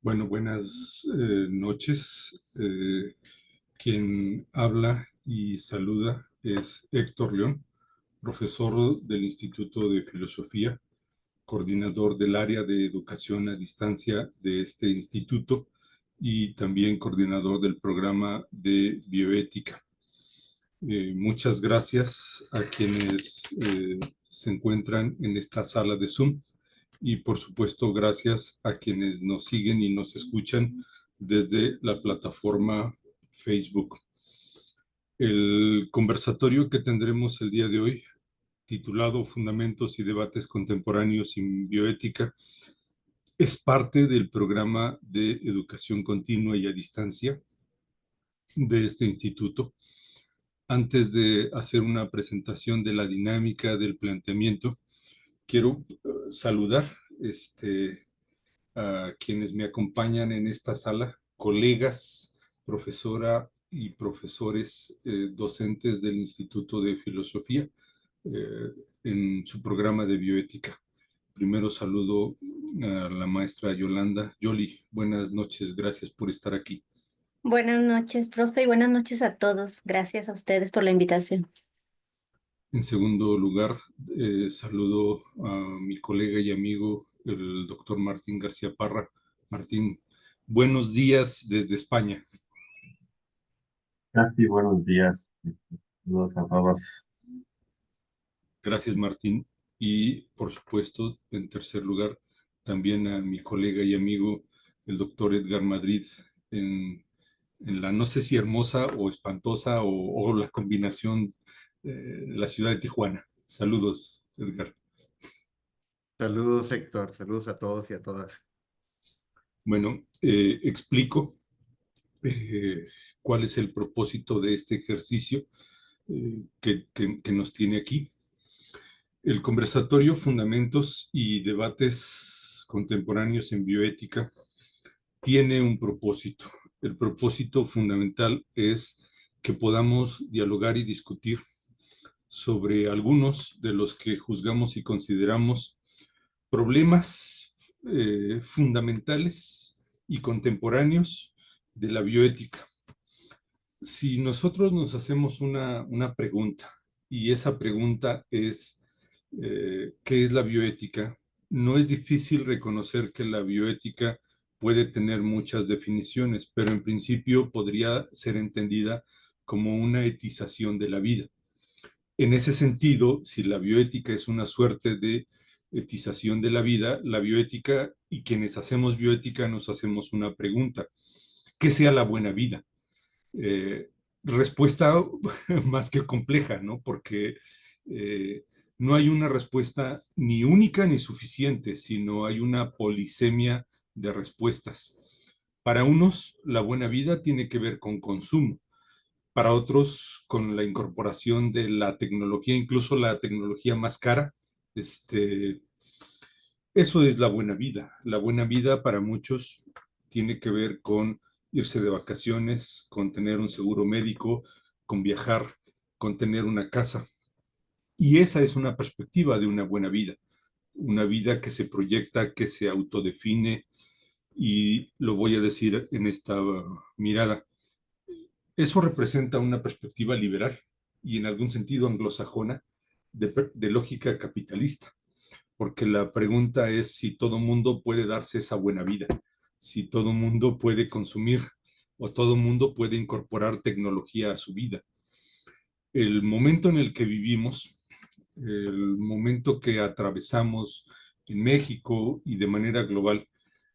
Bueno, buenas noches. Quien habla y saluda es Héctor León, profesor del Instituto de Filosofía, coordinador del área de educación a distancia de este instituto y también coordinador del programa de bioética. Muchas gracias a quienes se encuentran en esta sala de Zoom y por supuesto gracias a quienes nos siguen y nos escuchan desde la plataforma Facebook. El conversatorio que tendremos el día de hoy, titulado Fundamentos y Debates Contemporáneos en Bioética, es parte del programa de educación continua y a distancia de este instituto. Antes de hacer una presentación de la dinámica del planteamiento, quiero saludar a quienes me acompañan en esta sala, colegas, profesora y profesores docentes del Instituto de Filosofía en su programa de bioética. Primero saludo a la maestra Yolanda. Yoli, buenas noches, gracias por estar aquí. Buenas noches, profe, y buenas noches a todos. Gracias a ustedes por la invitación. En segundo lugar, saludo a mi colega y amigo, el doctor Martín García Parra. Martín, buenos días desde España. Casi buenos días. Saludos a todos. Gracias, Martín. Y, por supuesto, en tercer lugar, también a mi colega y amigo, el doctor Edgar Madrid, en la no sé si hermosa o espantosa o la combinación de la ciudad de Tijuana. Saludos, Edgar. Saludos, Héctor. Saludos a todos y a todas. Bueno, explico cuál es el propósito de este ejercicio que nos tiene aquí. El conversatorio Fundamentos y Debates Contemporáneos en Bioética tiene un propósito. El propósito fundamental es que podamos dialogar y discutir sobre algunos de los que juzgamos y consideramos problemas fundamentales y contemporáneos de la bioética. Si nosotros nos hacemos una pregunta, y esa pregunta es, ¿qué es la bioética? No es difícil reconocer que la bioética puede tener muchas definiciones, pero en principio podría ser entendida como una etización de la vida. En ese sentido, si la bioética es una suerte de etización de la vida, la bioética y quienes hacemos bioética nos hacemos una pregunta: ¿qué sea la buena vida? Respuesta más que compleja, ¿no? Porque no hay una respuesta ni única ni suficiente, sino hay una polisemia de respuestas. Para unos, la buena vida tiene que ver con consumo. Para otros, con la incorporación de la tecnología, incluso la tecnología más cara. Eso es la buena vida. La buena vida para muchos tiene que ver con irse de vacaciones, con tener un seguro médico, con viajar, con tener una casa. Y esa es una perspectiva de una vida que se proyecta, que se autodefine, y lo voy a decir en esta mirada. Eso representa una perspectiva liberal y en algún sentido anglosajona de lógica capitalista, porque la pregunta es si todo mundo puede darse esa buena vida, si todo mundo puede consumir o todo mundo puede incorporar tecnología a su vida. El momento en el que vivimos, el momento que atravesamos en México y de manera global,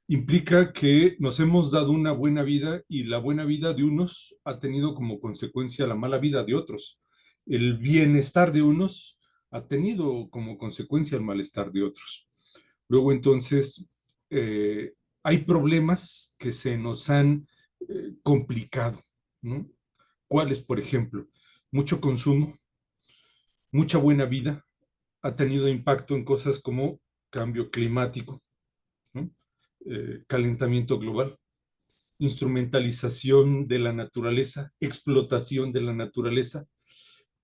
implica que nos hemos dado una buena vida y la buena vida de unos ha tenido como consecuencia la mala vida de otros. El bienestar de unos ha tenido como consecuencia el malestar de otros. Luego entonces hay problemas que se nos han complicado, ¿no? ¿Cuáles, por ejemplo? Mucho consumo, mucha buena vida ha tenido impacto en cosas como cambio climático, ¿no? Calentamiento global, instrumentalización de la naturaleza, explotación de la naturaleza,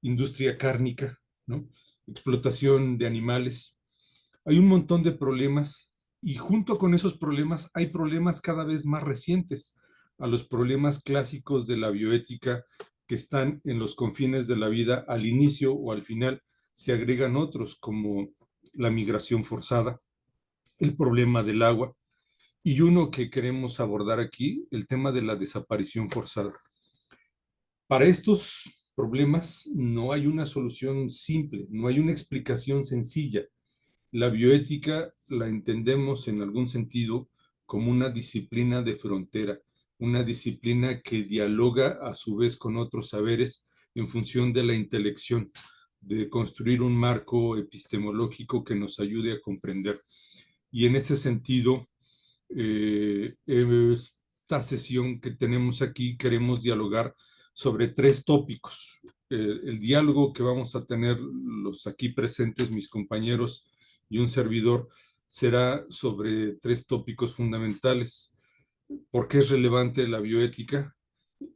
industria cárnica, ¿no? Explotación de animales. Hay un montón de problemas Y junto con esos problemas hay problemas cada vez más recientes a los problemas clásicos de la bioética que están en los confines de la vida al inicio o al final. Se agregan otros como la migración forzada, el problema del agua y uno que queremos abordar aquí, el tema de la desaparición forzada. Para estos problemas no hay una solución simple, no hay una explicación sencilla. La bioética la entendemos en algún sentido como una disciplina de frontera, una disciplina que dialoga a su vez con otros saberes en función de la intelección, de construir un marco epistemológico que nos ayude a comprender. Y en ese sentido, esta sesión que tenemos aquí queremos dialogar sobre tres tópicos. El diálogo que vamos a tener los aquí presentes, mis compañeros y un servidor, será sobre tres tópicos fundamentales. ¿Por qué es relevante la bioética?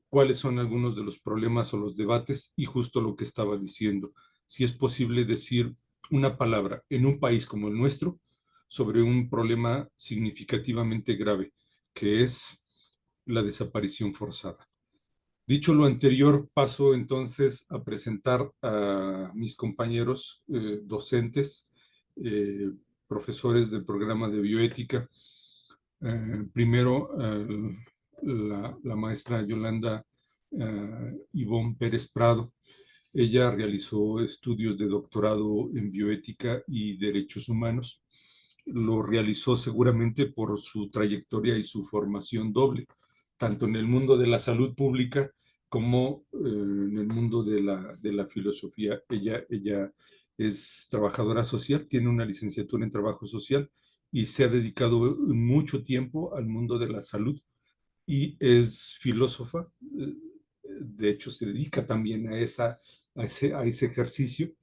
¿Cuáles son algunos de los problemas o los debates? Y justo lo que estaba diciendo, si es posible decir una palabra en un país como el nuestro sobre un problema significativamente grave, que es la desaparición forzada. Dicho lo anterior, paso entonces a presentar a mis compañeros docentes, eh, profesores del programa de bioética. Primero, la maestra Yolanda Ivonne Pérez Prado. Ella realizó estudios de doctorado en bioética y derechos humanos. Lo realizó seguramente por su trayectoria y su formación doble, tanto en el mundo de la salud pública como en el mundo de la filosofía. Ella es trabajadora social, tiene una licenciatura en trabajo social y se ha dedicado mucho tiempo al mundo de la salud y es filósofa. De hecho, se dedica también a ese ejercicio.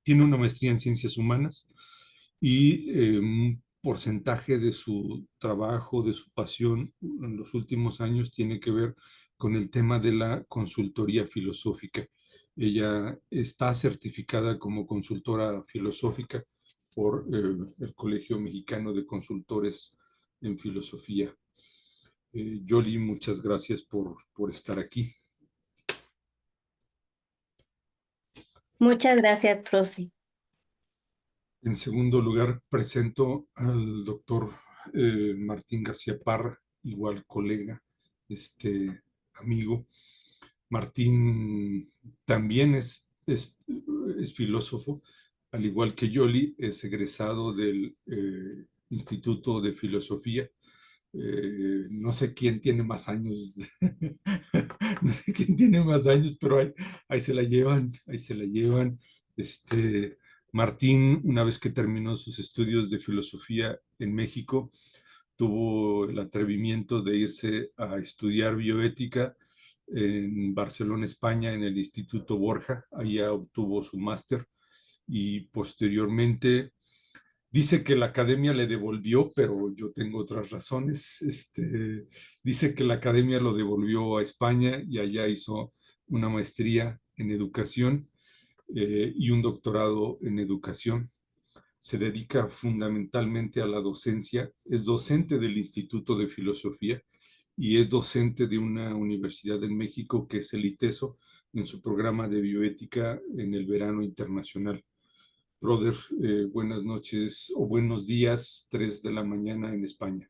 Tiene una maestría en ciencias humanas y un porcentaje de su trabajo, de su pasión en los últimos años tiene que ver con el tema de la consultoría filosófica. Ella está certificada como consultora filosófica por el Colegio Mexicano de Consultores en Filosofía. Yoli, muchas gracias por estar aquí. Muchas gracias, profe. En segundo lugar, presento al doctor Martín García Parra, igual colega, amigo. Martín también es filósofo, al igual que Yoli, es egresado del Instituto de Filosofía. No sé quién tiene más años, no sé quién tiene más años, pero ahí se la llevan, ahí se la llevan. Martín, una vez que terminó sus estudios de filosofía en México, tuvo el atrevimiento de irse a estudiar bioética en Barcelona, España, en el Instituto Borja. Allá obtuvo su máster y posteriormente dice que la academia le devolvió, pero yo tengo otras razones. Dice que la academia lo devolvió a España y allá hizo una maestría en educación y un doctorado en educación. Se dedica fundamentalmente a la docencia, es docente del Instituto de Filosofía y es docente de una universidad en México que es el ITESO en su programa de bioética en el verano internacional. Brother, buenas noches o buenos días, 3 de la mañana en España.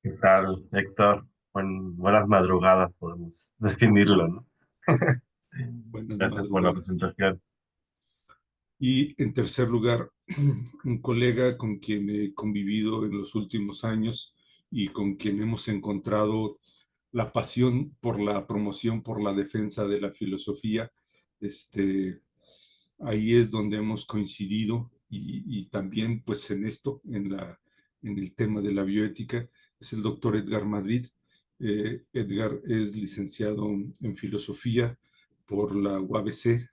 ¿Qué tal, Héctor? Buenas madrugadas, podemos definirlo, ¿no? Buenas Gracias por la madrugadas. presentación. Y en tercer lugar, un colega con quien he convivido en los últimos años y con quien hemos encontrado la pasión por la promoción, por la defensa de la filosofía. Ahí es donde hemos coincidido y también pues en esto, en el tema de la bioética, es el doctor Edgar Madrid. Edgar es licenciado en filosofía por la UABC,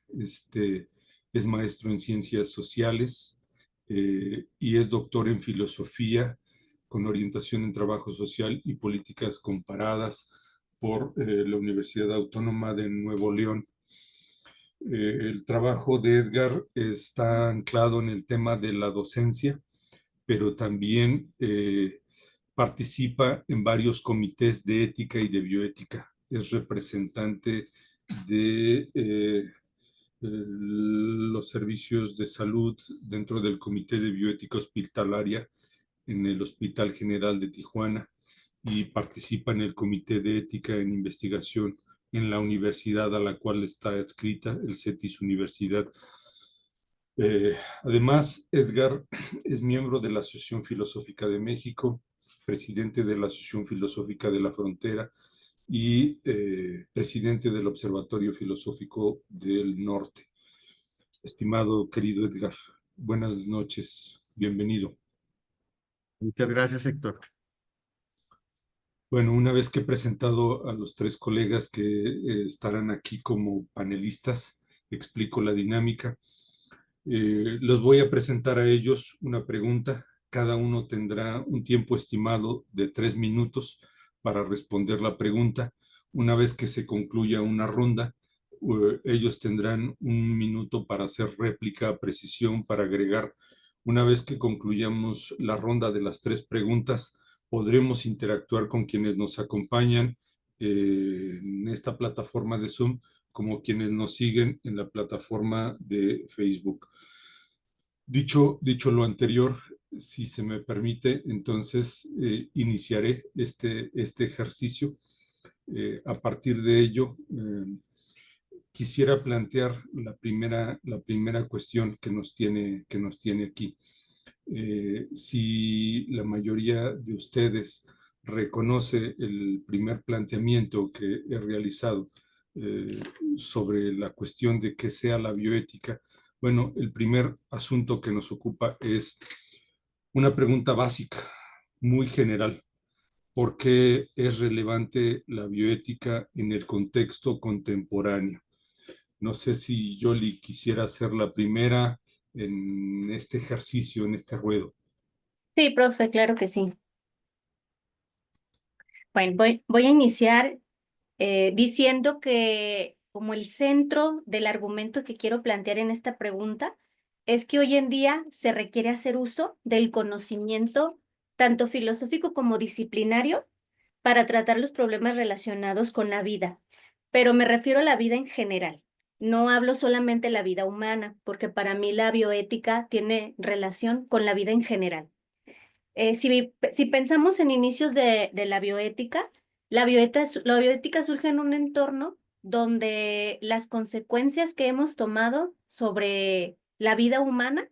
es maestro en ciencias sociales y es doctor en filosofía con orientación en trabajo social y políticas comparadas por la Universidad Autónoma de Nuevo León. El trabajo de Edgar está anclado en el tema de la docencia pero también participa en varios comités de ética y de bioética. Es representante de los servicios de salud dentro del Comité de Bioética Hospitalaria en el Hospital General de Tijuana y participa en el Comité de Ética en Investigación en la universidad a la cual está adscrita, el CETIS Universidad. Además, Edgar es miembro de la Asociación Filosófica de México, presidente de la Asociación Filosófica de la Frontera y presidente del Observatorio Filosófico del Norte. Estimado querido Edgar, buenas noches, bienvenido. Muchas gracias, Héctor. Bueno, una vez que he presentado a los tres colegas que estarán aquí como panelistas, explico la dinámica. Los voy a presentar a ellos una pregunta. Cada uno tendrá un tiempo estimado de 3 minutos para responder la pregunta. Una vez que se concluya una ronda, ellos tendrán 1 minuto para hacer réplica, precisión, para agregar. Una vez que concluyamos la ronda de las 3 preguntas, podremos interactuar con quienes nos acompañan en esta plataforma de Zoom, como quienes nos siguen en la plataforma de Facebook. Dicho lo anterior, si se me permite, entonces iniciaré este ejercicio. A partir de ello, quisiera plantear la primera cuestión que nos tiene aquí. Si la mayoría de ustedes reconoce el primer planteamiento que he realizado sobre la cuestión de qué sea la bioética, bueno, el primer asunto que nos ocupa es una pregunta básica, muy general. ¿Por qué es relevante la bioética en el contexto contemporáneo? No sé si Yoli quisiera hacer la primera en este ejercicio, en este ruedo. Sí, profe, claro que sí. Bueno, voy a iniciar diciendo que como el centro del argumento que quiero plantear en esta pregunta es que hoy en día se requiere hacer uso del conocimiento tanto filosófico como disciplinario para tratar los problemas relacionados con la vida, pero me refiero a la vida en general. No hablo solamente de la vida humana, porque para mí la bioética tiene relación con la vida en general. Si pensamos en inicios de la bioética surge en un entorno donde las consecuencias que hemos tomado sobre la vida humana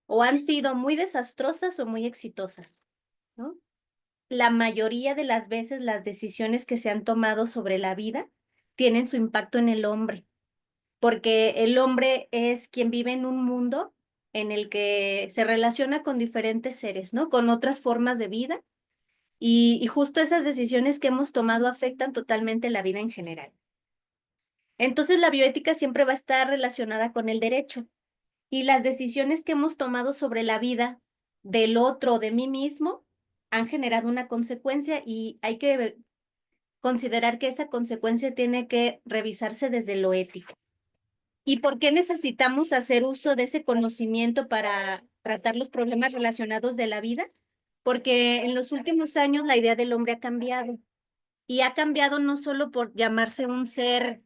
o han sido muy desastrosas o muy exitosas, ¿no? La mayoría de las veces las decisiones que se han tomado sobre la vida tienen su impacto en el hombre, porque el hombre es quien vive en un mundo en el que se relaciona con diferentes seres, ¿no? Con otras formas de vida y justo esas decisiones que hemos tomado afectan totalmente la vida en general. Entonces la bioética siempre va a estar relacionada con el derecho y las decisiones que hemos tomado sobre la vida del otro o de mí mismo han generado una consecuencia y hay que considerar que esa consecuencia tiene que revisarse desde lo ético. ¿Y por qué necesitamos hacer uso de ese conocimiento para tratar los problemas relacionados de la vida? Porque en los últimos años la idea del hombre ha cambiado y ha cambiado no solo por llamarse un ser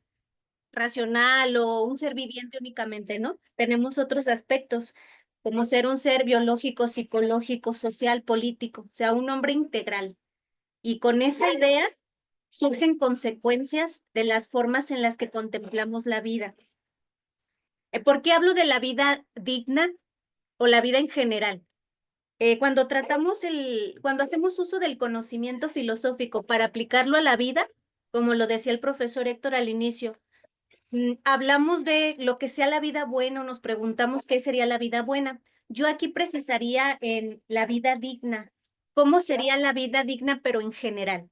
racional o un ser viviente únicamente, ¿no? Tenemos otros aspectos, como ser un ser biológico, psicológico, social, político, o sea, un hombre integral. Y con esa idea surgen consecuencias de las formas en las que contemplamos la vida. ¿Por qué hablo de la vida digna o la vida en general? Cuando hacemos uso del conocimiento filosófico para aplicarlo a la vida, como lo decía el profesor Héctor al inicio, hablamos de lo que sea la vida buena o nos preguntamos qué sería la vida buena. Yo aquí precisaría en la vida digna. ¿Cómo sería la vida digna, pero en general?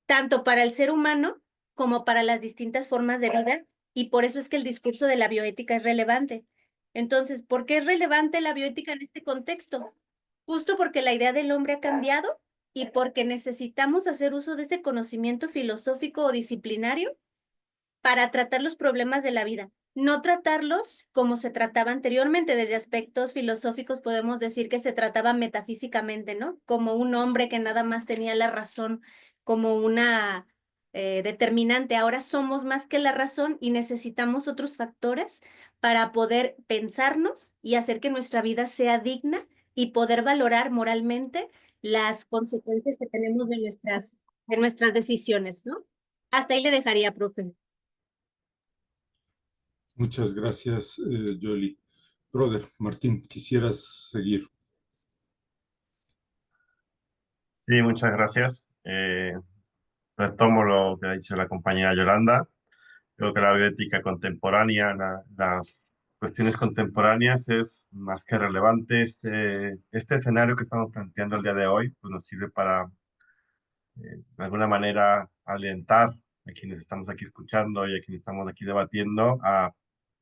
Tanto para el ser humano como para las distintas formas de vida, y por eso es que el discurso de la bioética es relevante. Entonces, ¿por qué es relevante la bioética en este contexto? Justo porque la idea del hombre ha cambiado y porque necesitamos hacer uso de ese conocimiento filosófico o disciplinario para tratar los problemas de la vida, no tratarlos como se trataba anteriormente. Desde aspectos filosóficos podemos decir que se trataba metafísicamente, ¿no? Como un hombre que nada más tenía la razón como una determinante. Ahora somos más que la razón y necesitamos otros factores para poder pensarnos y hacer que nuestra vida sea digna y poder valorar moralmente las consecuencias que tenemos de nuestras decisiones, ¿no? Hasta ahí le dejaría, profe. Muchas gracias, Yoli. Brother, Martín, quisieras seguir. Sí, muchas gracias. Retomo lo que ha dicho la compañera Yolanda. Creo que la bioética contemporánea, las cuestiones contemporáneas es más que relevante. Este escenario que estamos planteando el día de hoy, pues nos sirve para, de alguna manera, alentar a quienes estamos aquí escuchando y a quienes estamos aquí debatiendo a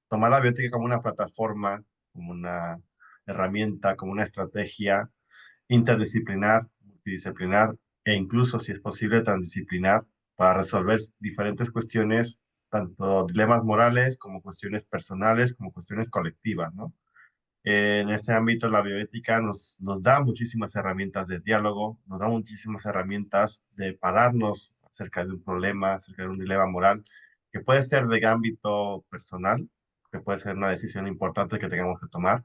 tomar la bioética como una plataforma, como una herramienta, como una estrategia interdisciplinar, multidisciplinar e incluso, si es posible, transdisciplinar para resolver diferentes cuestiones, tanto dilemas morales como cuestiones personales, como cuestiones colectivas, ¿no? En este ámbito, la bioética nos da muchísimas herramientas de diálogo, nos da muchísimas herramientas de pararnos acerca de un problema, acerca de un dilema moral, que puede ser de ámbito personal, que puede ser una decisión importante que tengamos que tomar,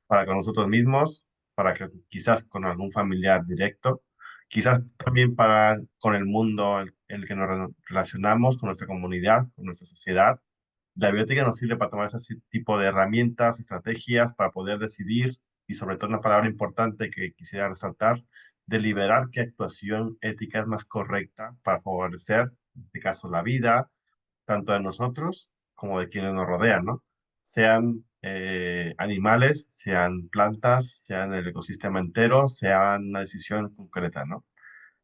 para con nosotros mismos, para que quizás con algún familiar directo, quizás también para con el mundo en el que nos relacionamos, con nuestra comunidad, con nuestra sociedad. La biblioteca nos sirve para tomar ese tipo de herramientas, estrategias para poder decidir y sobre todo una palabra importante que quisiera resaltar, deliberar qué actuación ética es más correcta para favorecer, en este caso, la vida, tanto de nosotros como de quienes nos rodean, ¿no? Sean animales, sean plantas, sean el ecosistema entero, sean una decisión concreta, ¿no?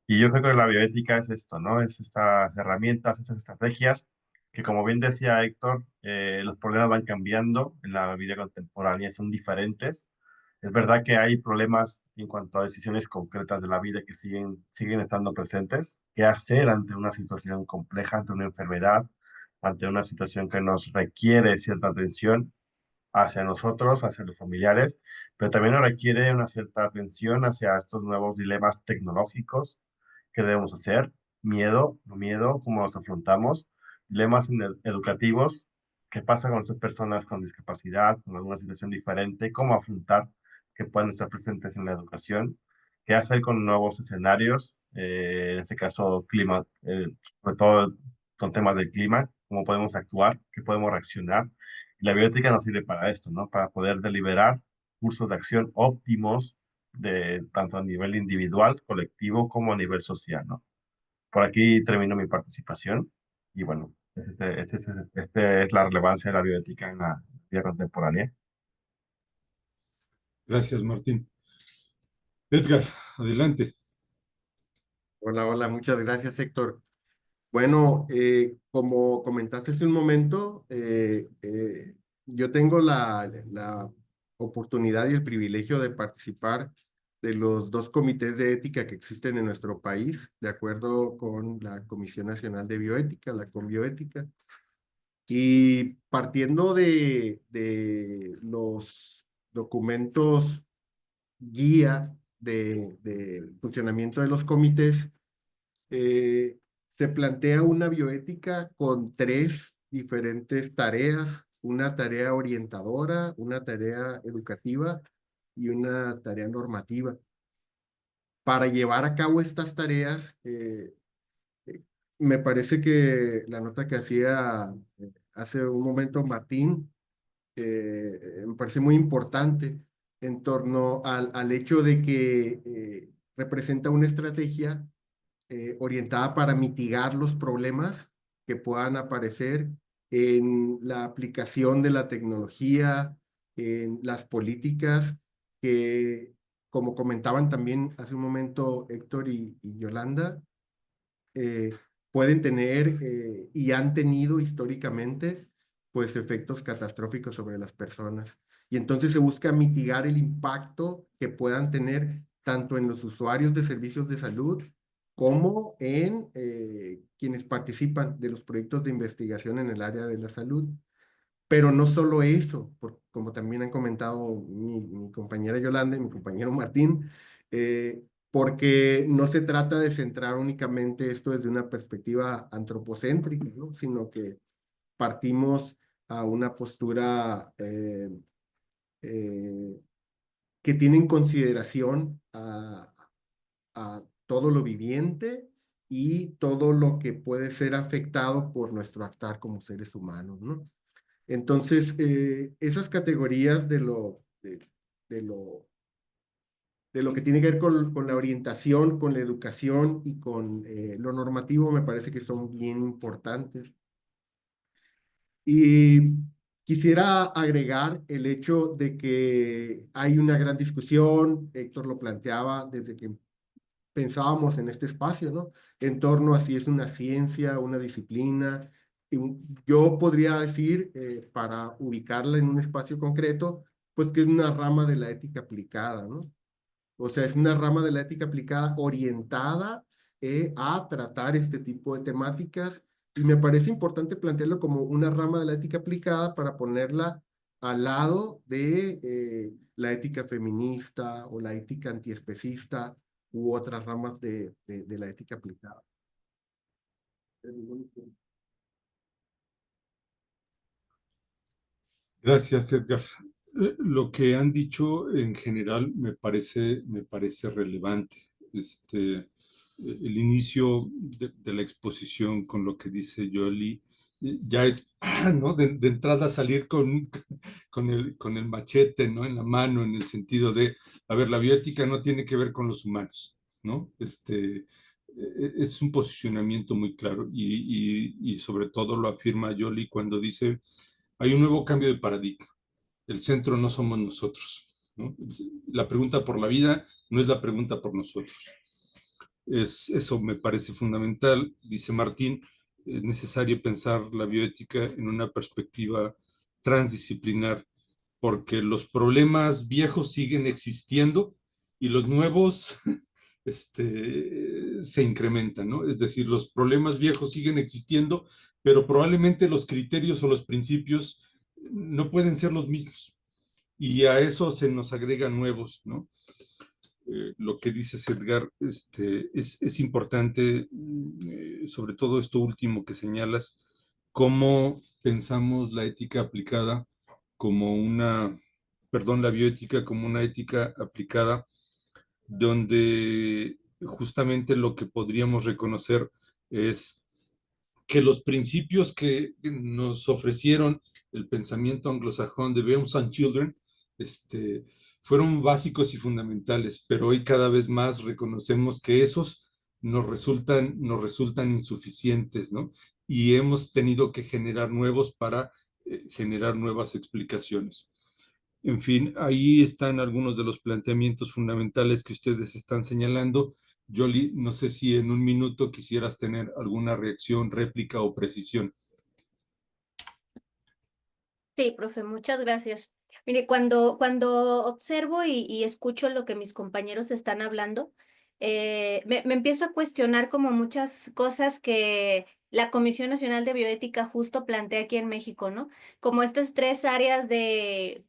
Y yo creo que la bioética es esto, ¿no? Es estas herramientas, estas estrategias que, como bien decía Héctor, los problemas van cambiando en la vida contemporánea, son diferentes. Es verdad que hay problemas en cuanto a decisiones concretas de la vida que siguen estando presentes. ¿Qué hacer ante una situación compleja, ante una enfermedad, ante una situación que nos requiere cierta atención hacia nosotros, hacia los familiares, pero también nos requiere una cierta atención hacia estos nuevos dilemas tecnológicos? ¿Qué debemos hacer? Miedo, no miedo, cómo nos afrontamos, dilemas educativos, qué pasa con estas personas con discapacidad, con alguna situación diferente, cómo afrontar que puedan estar presentes en la educación, qué hacer con nuevos escenarios, en este caso clima, sobre todo con temas del clima, cómo podemos actuar, qué podemos reaccionar. Y la bioética nos sirve para esto, ¿no? Para poder deliberar cursos de acción óptimos tanto a nivel individual, colectivo, como a nivel social, ¿no? Por aquí termino mi participación y bueno, este es la relevancia de la bioética en la vida contemporánea. Gracias, Martín. Edgar, adelante. Hola, hola, muchas gracias, Héctor. Bueno, como comentaste hace un momento, yo tengo la oportunidad y el privilegio de participar de los dos comités de ética que existen en nuestro país, de acuerdo con la Comisión Nacional de Bioética, la Conbioética. Y partiendo de los documentos guía de funcionamiento de los comités, eh, se plantea una bioética con tres diferentes tareas: una tarea orientadora, una tarea educativa y una tarea normativa. Para llevar a cabo estas tareas, eh, me parece que la nota que hacía hace un momento Martín me parece muy importante en torno al hecho de que representa una estrategia orientada para mitigar los problemas que puedan aparecer en la aplicación de la tecnología, en las políticas que, como comentaban también hace un momento Héctor y Yolanda, eh, pueden tener y han tenido históricamente pues efectos catastróficos sobre las personas. Y entonces se busca mitigar el impacto que puedan tener tanto en los usuarios de servicios de salud como en quienes participan de los proyectos de investigación en el área de la salud. Pero no solo eso, como también han comentado mi compañera Yolanda y mi compañero Martín, porque no se trata de centrar únicamente esto desde una perspectiva antropocéntrica, ¿no? Sino que partimos a una postura eh, que tiene en consideración a todo lo viviente y todo lo que puede ser afectado por nuestro actuar como seres humanos, ¿no? Entonces, esas categorías de lo que tiene que ver con la orientación, con la educación y con lo normativo me parece que son bien importantes. Y quisiera agregar el hecho de que hay una gran discusión, Héctor lo planteaba desde que pensábamos en este espacio, ¿no? En torno a si es una ciencia, una disciplina. Y yo podría decir, para ubicarla en un espacio concreto, pues que es una rama de la ética aplicada, ¿no? O sea, es una rama de la ética aplicada orientada a tratar este tipo de temáticas y me parece importante plantearlo como una rama de la ética aplicada para ponerla al lado de la ética feminista o la ética antiespecista u otras ramas de la ética aplicada. Gracias, Edgar. Lo que han dicho en general me parece relevante. El inicio de la exposición con lo que dice Yoli, ya es, ¿no? De entrada salir con el machete, ¿no? En la mano, en el sentido de, a ver, la bioética no tiene que ver con los humanos, ¿no? Es un posicionamiento muy claro y sobre todo lo afirma Yoli cuando dice, hay un nuevo cambio de paradigma. El centro no somos nosotros, ¿no? La pregunta por la vida no es la pregunta por nosotros. Eso me parece fundamental. Dice Martín, es necesario pensar la bioética en una perspectiva transdisciplinar, porque los problemas viejos siguen existiendo y los nuevos se incrementan, ¿no? Es decir, los problemas viejos siguen existiendo, pero probablemente los criterios o los principios no pueden ser los mismos. Y a eso se nos agregan nuevos, ¿no? Lo que dices, Edgar, es importante, sobre todo esto último que señalas, cómo pensamos la ética aplicada como una, perdón, la bioética como una ética aplicada, donde justamente lo que podríamos reconocer es que los principios que nos ofrecieron el pensamiento anglosajón de Beams and Children, fueron básicos y fundamentales, pero hoy cada vez más reconocemos que esos nos resultan insuficientes, ¿no? Y hemos tenido que generar nuevos para generar nuevas explicaciones. En fin, ahí están algunos de los planteamientos fundamentales que ustedes están señalando. Yoli, no sé si en un minuto quisieras tener alguna reacción, réplica o precisión. Sí, profe, muchas gracias. Mire, cuando observo y escucho lo que mis compañeros están hablando, me empiezo a cuestionar como muchas cosas que la Comisión Nacional de Bioética justo plantea aquí en México, ¿no? Como estas tres áreas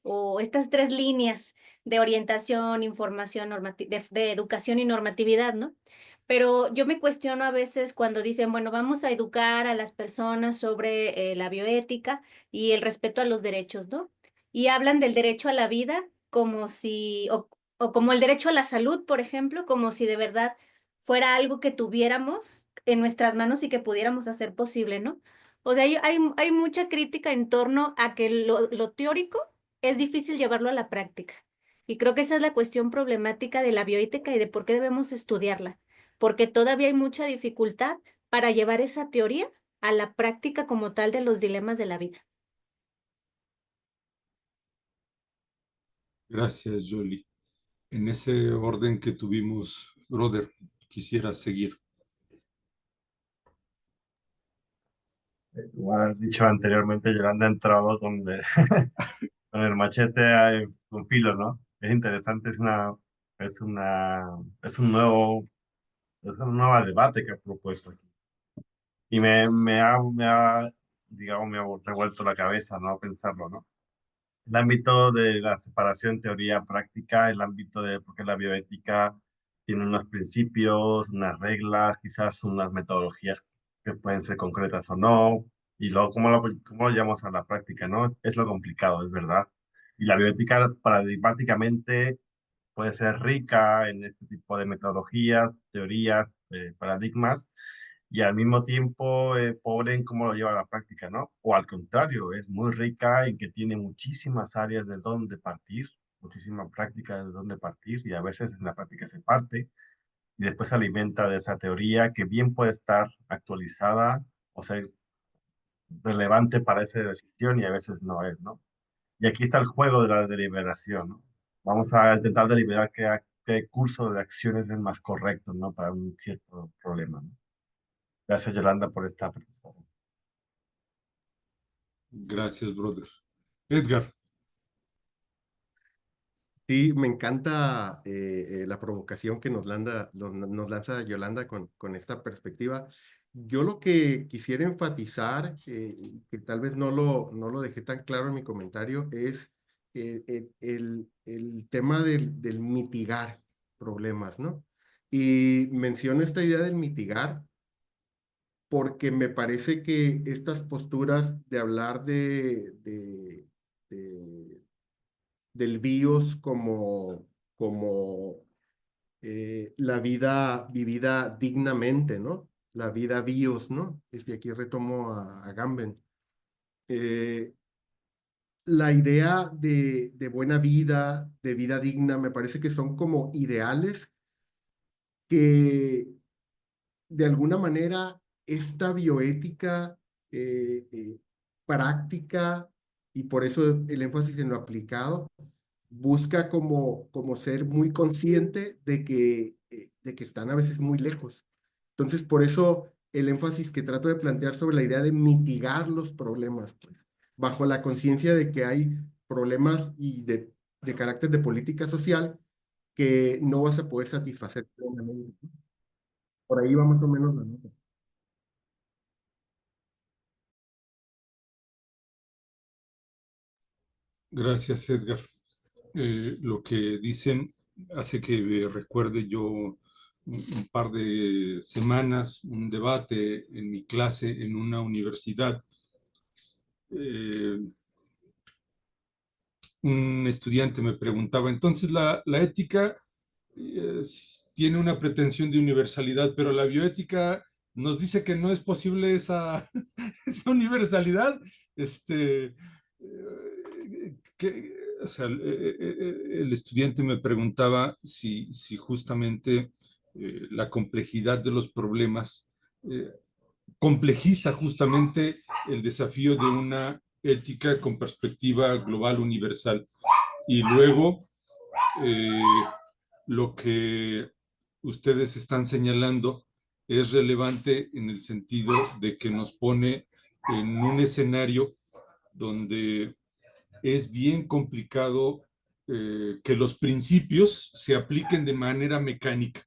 o estas tres líneas de orientación, información, de educación y normatividad, ¿no? Pero yo me cuestiono a veces cuando dicen, bueno, vamos a educar a las personas sobre la bioética y el respeto a los derechos, ¿no? Y hablan del derecho a la vida como si, o como el derecho a la salud, por ejemplo, como si de verdad fuera algo que tuviéramos en nuestras manos y que pudiéramos hacer posible, ¿no? O sea, hay mucha crítica en torno a que lo teórico es difícil llevarlo a la práctica. Y creo que esa es la cuestión problemática de la bioética y de por qué debemos estudiarla, porque todavía hay mucha dificultad para llevar esa teoría a la práctica como tal de los dilemas de la vida. Gracias, Yoli. En ese orden que tuvimos, brother, quisiera seguir. Como has dicho anteriormente, Yolanda ha entrado con el machete con filo, ¿no? Es interesante, es una, es un nuevo, es un nuevo debate que ha propuesto aquí. Y me ha digamos, me ha revuelto la cabeza, ¿no? Pensarlo, ¿no? El ámbito de la separación teoría-práctica, el ámbito de, porque la bioética tiene unos principios, unas reglas, quizás unas metodologías que pueden ser concretas o no, y luego cómo lo llevamos a la práctica, ¿no? Es lo complicado, es verdad. Y la bioética paradigmáticamente puede ser rica en este tipo de metodologías, teorías, paradigmas, y al mismo tiempo pobre en cómo lo lleva a la práctica, ¿no? O al contrario, es muy rica en que tiene muchísimas áreas de dónde partir, muchísima práctica de dónde partir, y a veces en la práctica se parte, y después se alimenta de esa teoría que bien puede estar actualizada o ser relevante para esa decisión y a veces no es, ¿no? Y aquí está el juego de la deliberación, ¿no? Vamos a intentar deliberar qué curso de acciones es el más correcto, ¿no? Para un cierto problema, ¿no? Gracias, Yolanda, por esta presentación. Gracias, brother. Edgar, Sí, me encanta la provocación que nos lanza Yolanda con esta perspectiva. Yo lo que quisiera enfatizar, que tal vez no lo dejé tan claro en mi comentario, es el tema del mitigar problemas, ¿no? Y menciono esta idea del mitigar porque me parece que estas posturas de hablar de del BIOS como la vida vivida dignamente, ¿no? La vida BIOS, ¿no? Y aquí retomo a Gamben. Eh, la idea de buena vida, de vida digna, me parece que son como ideales que de alguna manera esta bioética práctica, y por eso el énfasis en lo aplicado, busca como ser muy consciente de que están a veces muy lejos. Entonces, por eso el énfasis que trato de plantear sobre la idea de mitigar los problemas, pues, bajo la conciencia de que hay problemas de carácter de política social que no vas a poder satisfacer plenamente. Por ahí va más o menos la nota. gracias, Edgar. Lo que dicen hace que recuerde yo un par de semanas, un debate en mi clase en una universidad. Eh, un estudiante me preguntaba, entonces la ética eh, tiene una pretensión de universalidad, pero la bioética nos dice que no es posible esa, esa universalidad. Este, o sea, el estudiante me preguntaba si justamente la complejidad de los problemas eh, complejiza justamente el desafío de una ética con perspectiva global universal. Y luego, eh, lo que ustedes están señalando es relevante en el sentido de que nos pone en un escenario donde es bien complicado que los principios se apliquen de manera mecánica.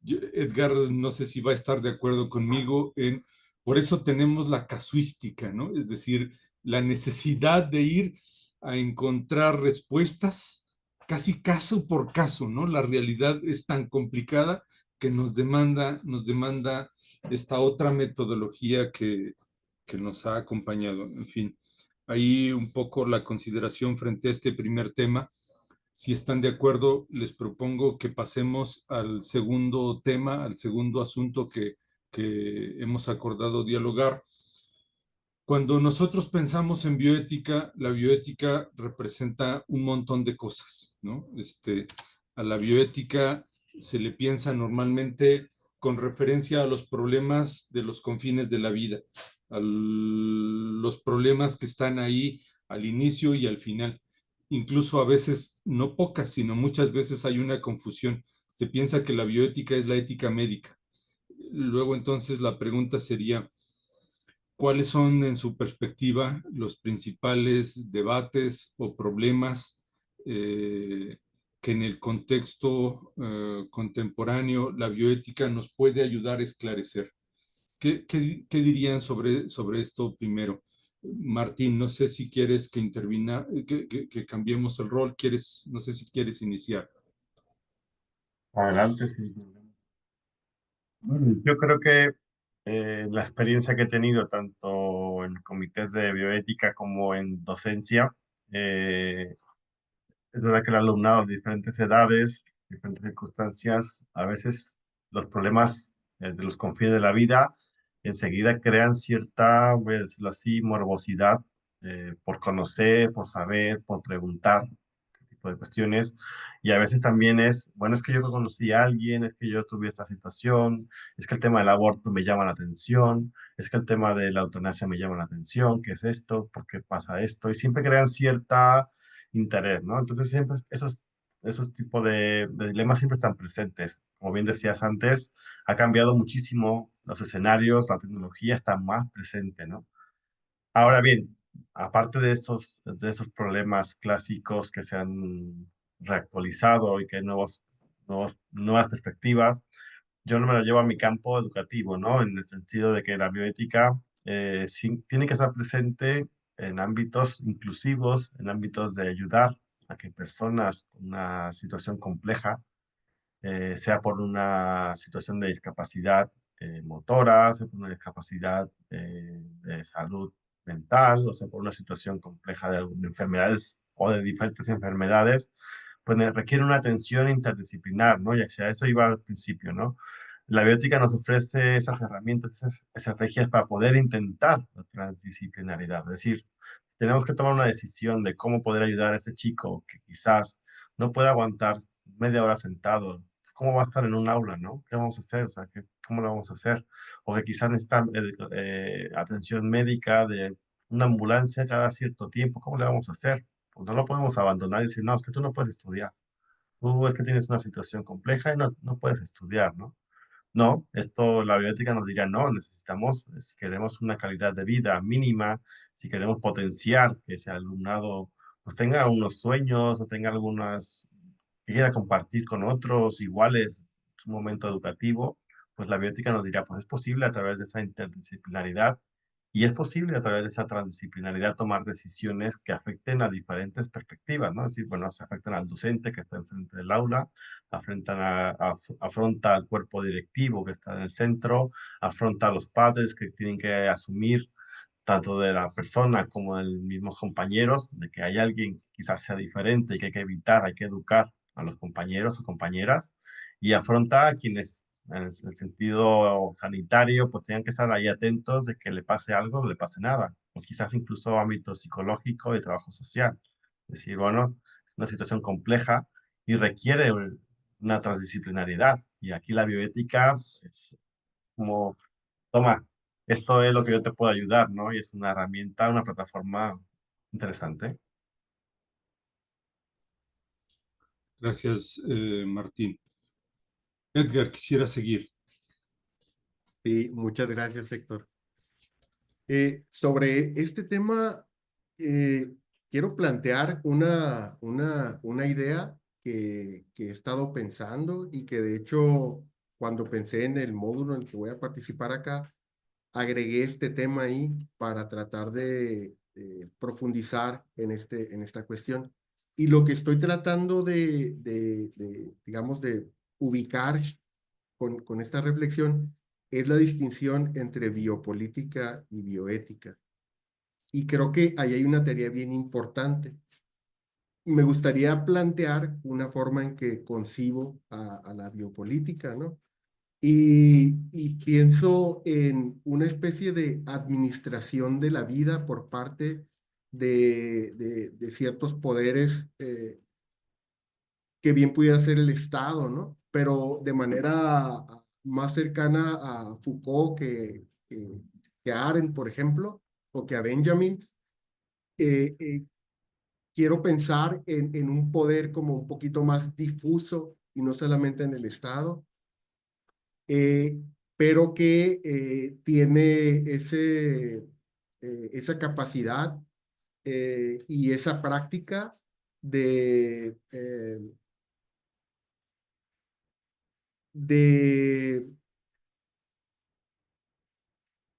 Edgar, no sé si va a estar de acuerdo conmigo en, por eso tenemos la casuística, ¿no? Es decir, la necesidad de ir a encontrar respuestas casi caso por caso, ¿no? La realidad es tan complicada que nos demanda esta otra metodología que nos ha acompañado. En fin, ahí un poco la consideración frente a este primer tema. Si están de acuerdo, les propongo que pasemos al segundo tema, al segundo asunto que hemos acordado dialogar. Cuando nosotros pensamos en bioética, la bioética representa un montón de cosas, ¿no? A la bioética se le piensa normalmente con referencia a los problemas de los confines de la vida, a los problemas que están ahí al inicio y al final. Incluso a veces, no pocas, sino muchas veces hay una confusión. Se piensa que la bioética es la ética médica. Luego entonces la pregunta sería, ¿cuáles son en su perspectiva los principales debates o problemas que en el contexto contemporáneo la bioética nos puede ayudar a esclarecer? ¿Qué dirían sobre esto primero? Martín, no sé si quieres que intervina, que cambiemos el rol, no sé si quieres iniciar. Adelante, sí. Bueno, yo creo que la experiencia que he tenido tanto en comités de bioética como en docencia, eh, es verdad que el alumnado de diferentes edades, diferentes circunstancias, a veces los problemas de los confines de la vida enseguida crean cierta, voy a decirlo así, morbosidad por conocer, por saber, por preguntar, este tipo de cuestiones. Y a veces también es, bueno, es que yo conocí a alguien, es que yo tuve esta situación, es que el tema del aborto me llama la atención, es que el tema de la eutanasia me llama la atención, ¿qué es esto? ¿Por qué pasa esto? Y siempre crean cierta interés, ¿no? Entonces siempre esos tipos de dilemas siempre están presentes. Como bien decías antes, ha cambiado muchísimo los escenarios, la tecnología está más presente, ¿no? Ahora bien, aparte de esos problemas clásicos que se han reactualizado y que hay nuevas perspectivas, yo no me lo llevo a mi campo educativo, ¿no? En el sentido de que la bioética sí, tiene que estar presente en ámbitos inclusivos, en ámbitos de ayudar a que personas con una situación compleja, sea por una situación de discapacidad motora, sea por una discapacidad de salud mental, o sea por una situación compleja de enfermedades o de diferentes enfermedades, pues requiere una atención interdisciplinar, ¿no? Y hacia eso iba al principio, ¿no? La biótica nos ofrece esas herramientas, esas estrategias para poder intentar la transdisciplinaridad. Es decir, tenemos que tomar una decisión de cómo poder ayudar a ese chico que quizás no puede aguantar media hora sentado. ¿Cómo va a estar en un aula, no? ¿Qué vamos a hacer? O sea, ¿cómo lo vamos a hacer? O que quizás necesita atención médica de una ambulancia cada cierto tiempo. ¿Cómo le vamos a hacer? Pues no lo podemos abandonar y decir, no, es que tú no puedes estudiar. Tú es que tienes una situación compleja y no puedes estudiar, ¿no? No, esto la bioética nos diría, no, necesitamos, si queremos una calidad de vida mínima, si queremos potenciar que ese alumnado pues tenga unos sueños o tenga algunas, que quiera compartir con otros iguales su momento educativo, pues la bioética nos dirá, pues es posible a través de esa interdisciplinaridad y es posible a través de esa transdisciplinaridad tomar decisiones que afecten a diferentes perspectivas, ¿no? Es decir, bueno, se afectan al docente que está enfrente del aula, afronta al cuerpo directivo que está en el centro, afronta a los padres que tienen que asumir tanto de la persona como de los mismos compañeros, de que hay alguien que quizás sea diferente y que hay que evitar, hay que educar a los compañeros o compañeras, y afronta a quienes en el sentido sanitario pues tengan que estar ahí atentos de que le pase algo o no le pase nada, o quizás incluso ámbito psicológico y trabajo social. Es decir, bueno, es una situación compleja y requiere una transdisciplinariedad, y aquí la bioética es como toma, esto es lo que yo te puedo ayudar, ¿no? Y es una herramienta, una plataforma interesante. Gracias, Martín. Edgar, quisiera seguir. Sí, muchas gracias, Héctor. Sobre este tema, quiero plantear una idea que he estado pensando y que de hecho, cuando pensé en el módulo en el que voy a participar acá, agregué este tema ahí para tratar de profundizar en esta cuestión. Y lo que estoy tratando digamos, de ubicar con esta reflexión es la distinción entre biopolítica y bioética. Y creo que ahí hay una tarea bien importante. Me gustaría plantear una forma en que concibo a la biopolítica, ¿no? Y pienso en una especie de administración de la vida por parte de ciertos poderes que bien pudiera ser el Estado, ¿no? Pero de manera más cercana a Foucault que a Arendt, por ejemplo, o que a Benjamin, eh, eh, quiero pensar en un poder como un poquito más difuso y no solamente en el Estado, eh, pero que tiene esa capacidad y esa práctica de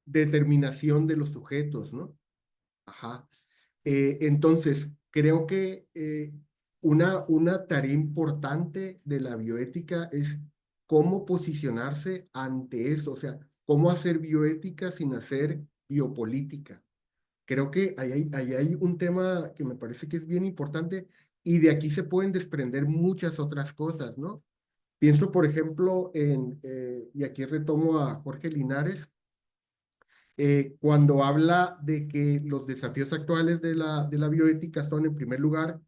determinación de los sujetos, ¿no? Ajá. Entonces, creo que una tarea importante de la bioética es cómo posicionarse ante eso, o sea, cómo hacer bioética sin hacer biopolítica. Creo que ahí hay un tema que me parece que es bien importante y de aquí se pueden desprender muchas otras cosas, ¿no? Pienso, por ejemplo, y aquí retomo a Jorge Linares, cuando habla de que los desafíos actuales de la bioética son, en primer lugar,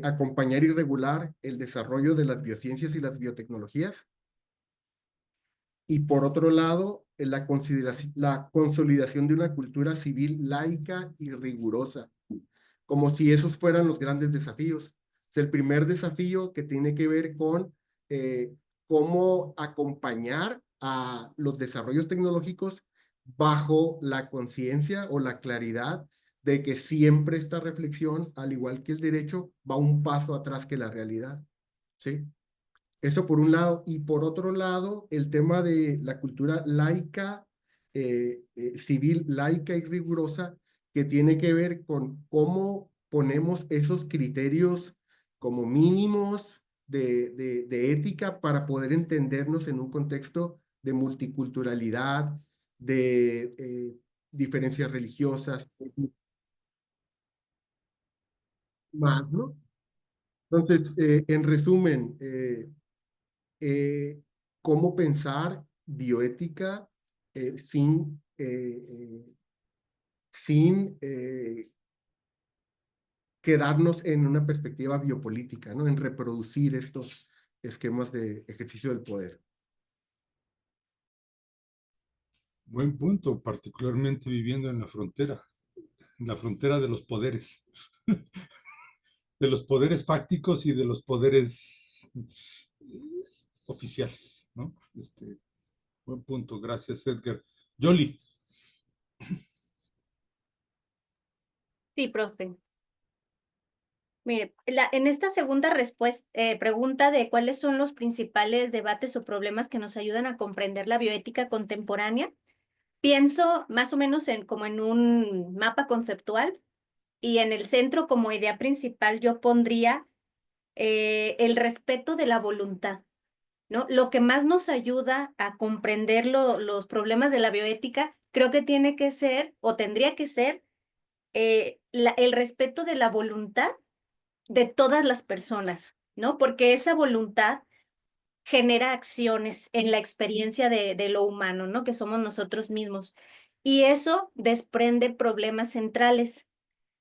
acompañar y regular el desarrollo de las biociencias y las biotecnologías, y por otro lado, la consolidación de una cultura civil laica y rigurosa, como si esos fueran los grandes desafíos. El primer desafío que tiene que ver con cómo acompañar a los desarrollos tecnológicos bajo la conciencia o la claridad de que siempre esta reflexión, al igual que el derecho, va un paso atrás que la realidad. ¿Sí? Eso por un lado. Y por otro lado, el tema de la cultura laica, civil, laica y rigurosa, que tiene que ver con cómo ponemos esos criterios como mínimos de ética para poder entendernos en un contexto de multiculturalidad, de diferencias religiosas, más, ¿no? Entonces, en resumen, eh, cómo pensar bioética sin quedarnos en una perspectiva biopolítica, ¿no? En reproducir estos esquemas de ejercicio del poder. Buen punto, particularmente viviendo en la frontera de los poderes, de los poderes fácticos y de los poderes oficiales, ¿no? Buen punto, gracias, Edgar. Yoli. Sí, profe. Mire, en esta segunda pregunta de cuáles son los principales debates o problemas que nos ayudan a comprender la bioética contemporánea, pienso más o menos como en un mapa conceptual, y en el centro como idea principal yo pondría el respeto de la voluntad, ¿no? Lo que más nos ayuda a comprender los problemas de la bioética, creo que tiene que ser o tendría que ser el respeto de la voluntad de todas las personas, ¿no? Porque esa voluntad genera acciones en la experiencia de lo humano, ¿no? Que somos nosotros mismos. Y eso desprende problemas centrales.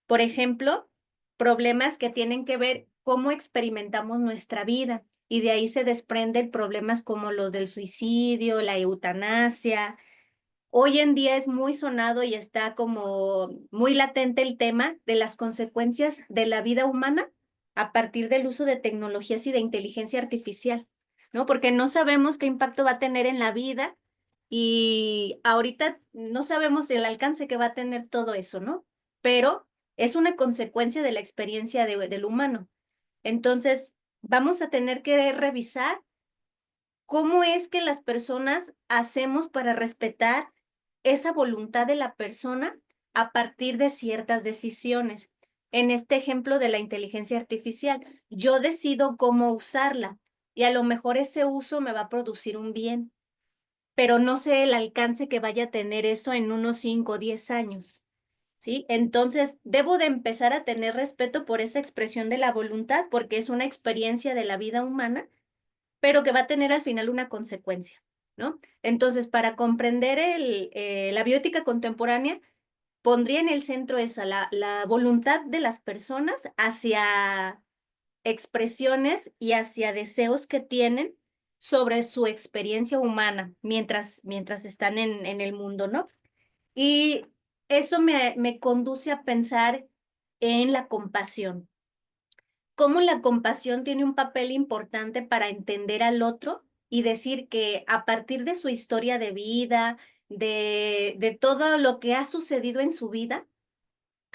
Por ejemplo, problemas que tienen que ver cómo experimentamos nuestra vida. Y de ahí se desprenden problemas como los del suicidio, la eutanasia. Hoy en día es muy sonado y está como muy latente el tema de las consecuencias de la vida humana a partir del uso de tecnologías y de inteligencia artificial, ¿no? Porque no sabemos qué impacto va a tener en la vida y ahorita no sabemos el alcance que va a tener todo eso, ¿no? Pero es una consecuencia de la experiencia del humano. Entonces, vamos a tener que revisar cómo es que las personas hacemos para respetar esa voluntad de la persona a partir de ciertas decisiones. En este ejemplo de la inteligencia artificial, yo decido cómo usarla y a lo mejor ese uso me va a producir un bien, pero no sé el alcance que vaya a tener eso en unos 5 o 10 años, ¿sí? Entonces, debo de empezar a tener respeto por esa expresión de la voluntad porque es una experiencia de la vida humana, pero que va a tener al final una consecuencia, ¿no? Entonces, para comprender la biótica contemporánea, pondría en el centro esa, la voluntad de las personas hacia expresiones y hacia deseos que tienen sobre su experiencia humana mientras están en el mundo, ¿no? Y eso me conduce a pensar en la compasión. Cómo la compasión tiene un papel importante para entender al otro y decir que a partir de su historia de vida, de todo lo que ha sucedido en su vida,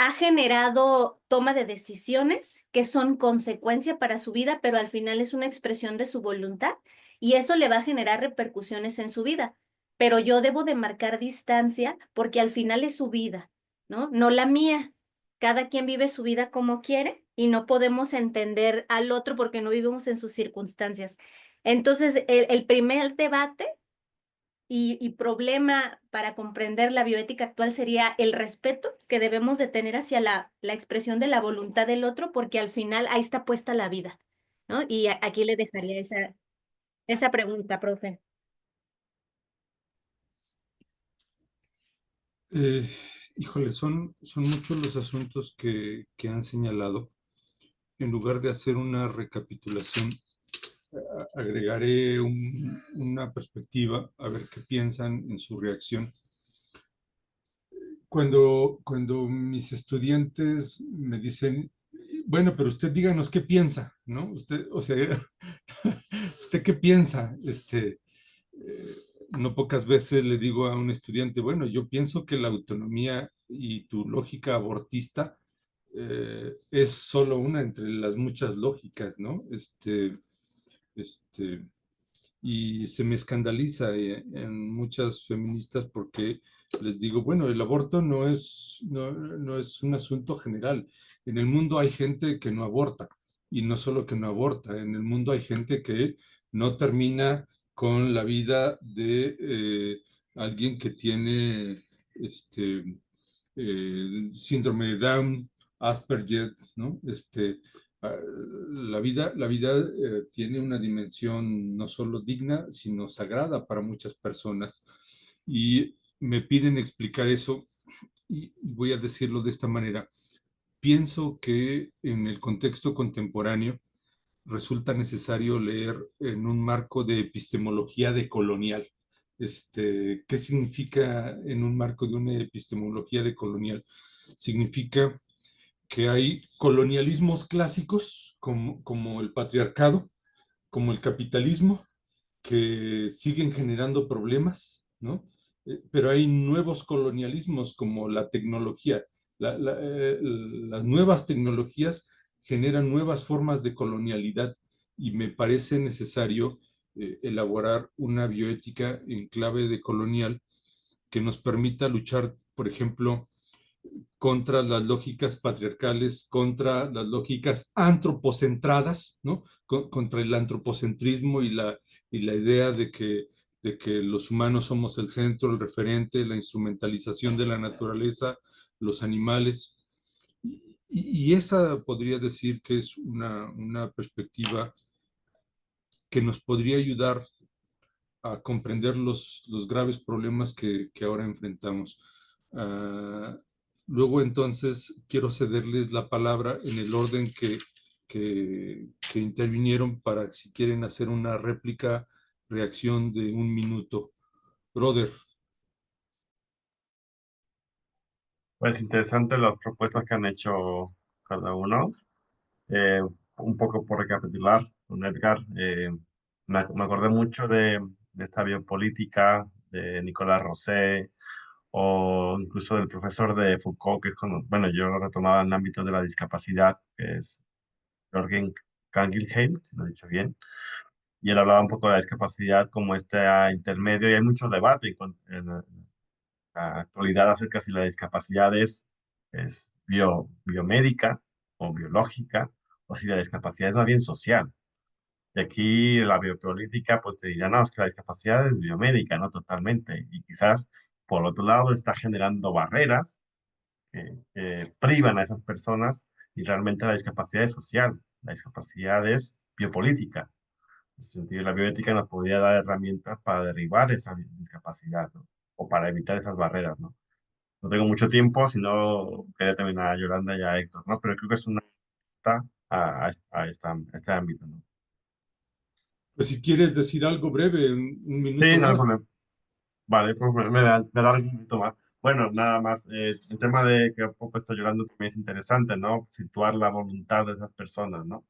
ha generado toma de decisiones que son consecuencia para su vida, pero al final es una expresión de su voluntad y eso le va a generar repercusiones en su vida. Pero yo debo de marcar distancia porque al final es su vida, ¿no? No la mía. Cada quien vive su vida como quiere y no podemos entender al otro porque no vivimos en sus circunstancias. Entonces, el primer debate y problema para comprender la bioética actual sería el respeto que debemos de tener hacia la expresión de la voluntad del otro, porque al final ahí está puesta la vida, ¿no? Y aquí le dejaría esa pregunta, profe. Eh, Híjole, son muchos los asuntos que han señalado. En lugar de hacer una recapitulación, agregaré una perspectiva, a ver qué piensan en su reacción. Cuando mis estudiantes me dicen, bueno, pero usted díganos qué piensa, ¿no? Usted, o sea, ¿usted qué piensa? No pocas veces le digo a un estudiante, bueno, yo pienso que la autonomía y tu lógica abortista es solo una entre las muchas lógicas, ¿no? Este, y se me escandaliza en muchas feministas porque les digo, bueno, el aborto no es un asunto general. En el mundo hay gente que no aborta y no solo que no aborta, en el mundo hay gente que no termina con la vida de alguien que tiene síndrome de Down, Asperger, ¿no? La vida tiene una dimensión no solo digna, sino sagrada para muchas personas. Y me piden explicar eso y voy a decirlo de esta manera. Pienso que en el contexto contemporáneo resulta necesario leer en un marco de epistemología decolonial. ¿Qué significa en un marco de una epistemología decolonial? Significa que hay colonialismos clásicos como el patriarcado, como el capitalismo, que siguen generando problemas, ¿no? Pero hay nuevos colonialismos como la tecnología. Las nuevas tecnologías generan nuevas formas de colonialidad y me parece necesario elaborar una bioética en clave de colonial que nos permita luchar, por ejemplo, contra las lógicas patriarcales, contra las lógicas antropocentradas, ¿no? Contra el antropocentrismo y la idea de que los humanos somos el centro, el referente, la instrumentalización de la naturaleza, los animales. Y esa podría decir que es una perspectiva que nos podría ayudar a comprender los graves problemas que ahora enfrentamos. Uh, Luego entonces quiero cederles la palabra en el orden que intervinieron para si quieren hacer una réplica, reacción de un minuto. Brother. Pues interesante las propuestas que han hecho cada uno. Eh, un poco por recapitular, con Edgar, me acordé mucho de esta biopolítica de Nicolas Rosé o incluso del profesor de Foucault, que es cuando, bueno, yo lo retomaba en el ámbito de la discapacidad, que es Jürgen Kangelheim, si lo he dicho bien, y él hablaba un poco de la discapacidad como este intermedio, y hay mucho debate en la actualidad acerca si la discapacidad es biomédica o biológica, o si la discapacidad es más bien social. Y aquí la biopolítica, pues te dirá, no, es que la discapacidad es biomédica, ¿no? Totalmente. Y quizás, por otro lado, está generando barreras que privan a esas personas y realmente la discapacidad es social, la discapacidad es biopolítica. En ese sentido, la bioética nos podría dar herramientas para derribar esa discapacidad, ¿no? O para evitar esas barreras, ¿no? No tengo mucho tiempo, sino quería terminar a Yolanda y a Héctor, ¿no? Pero creo que es una a este ámbito, ¿no? Pues si quieres decir algo breve, un Sí, minuto no hay más. problema. Vale, pues me da un minuto más. Bueno, nada más. El tema de que un poco estoy llorando también es interesante, ¿no? Situar la voluntad de esas personas, ¿no?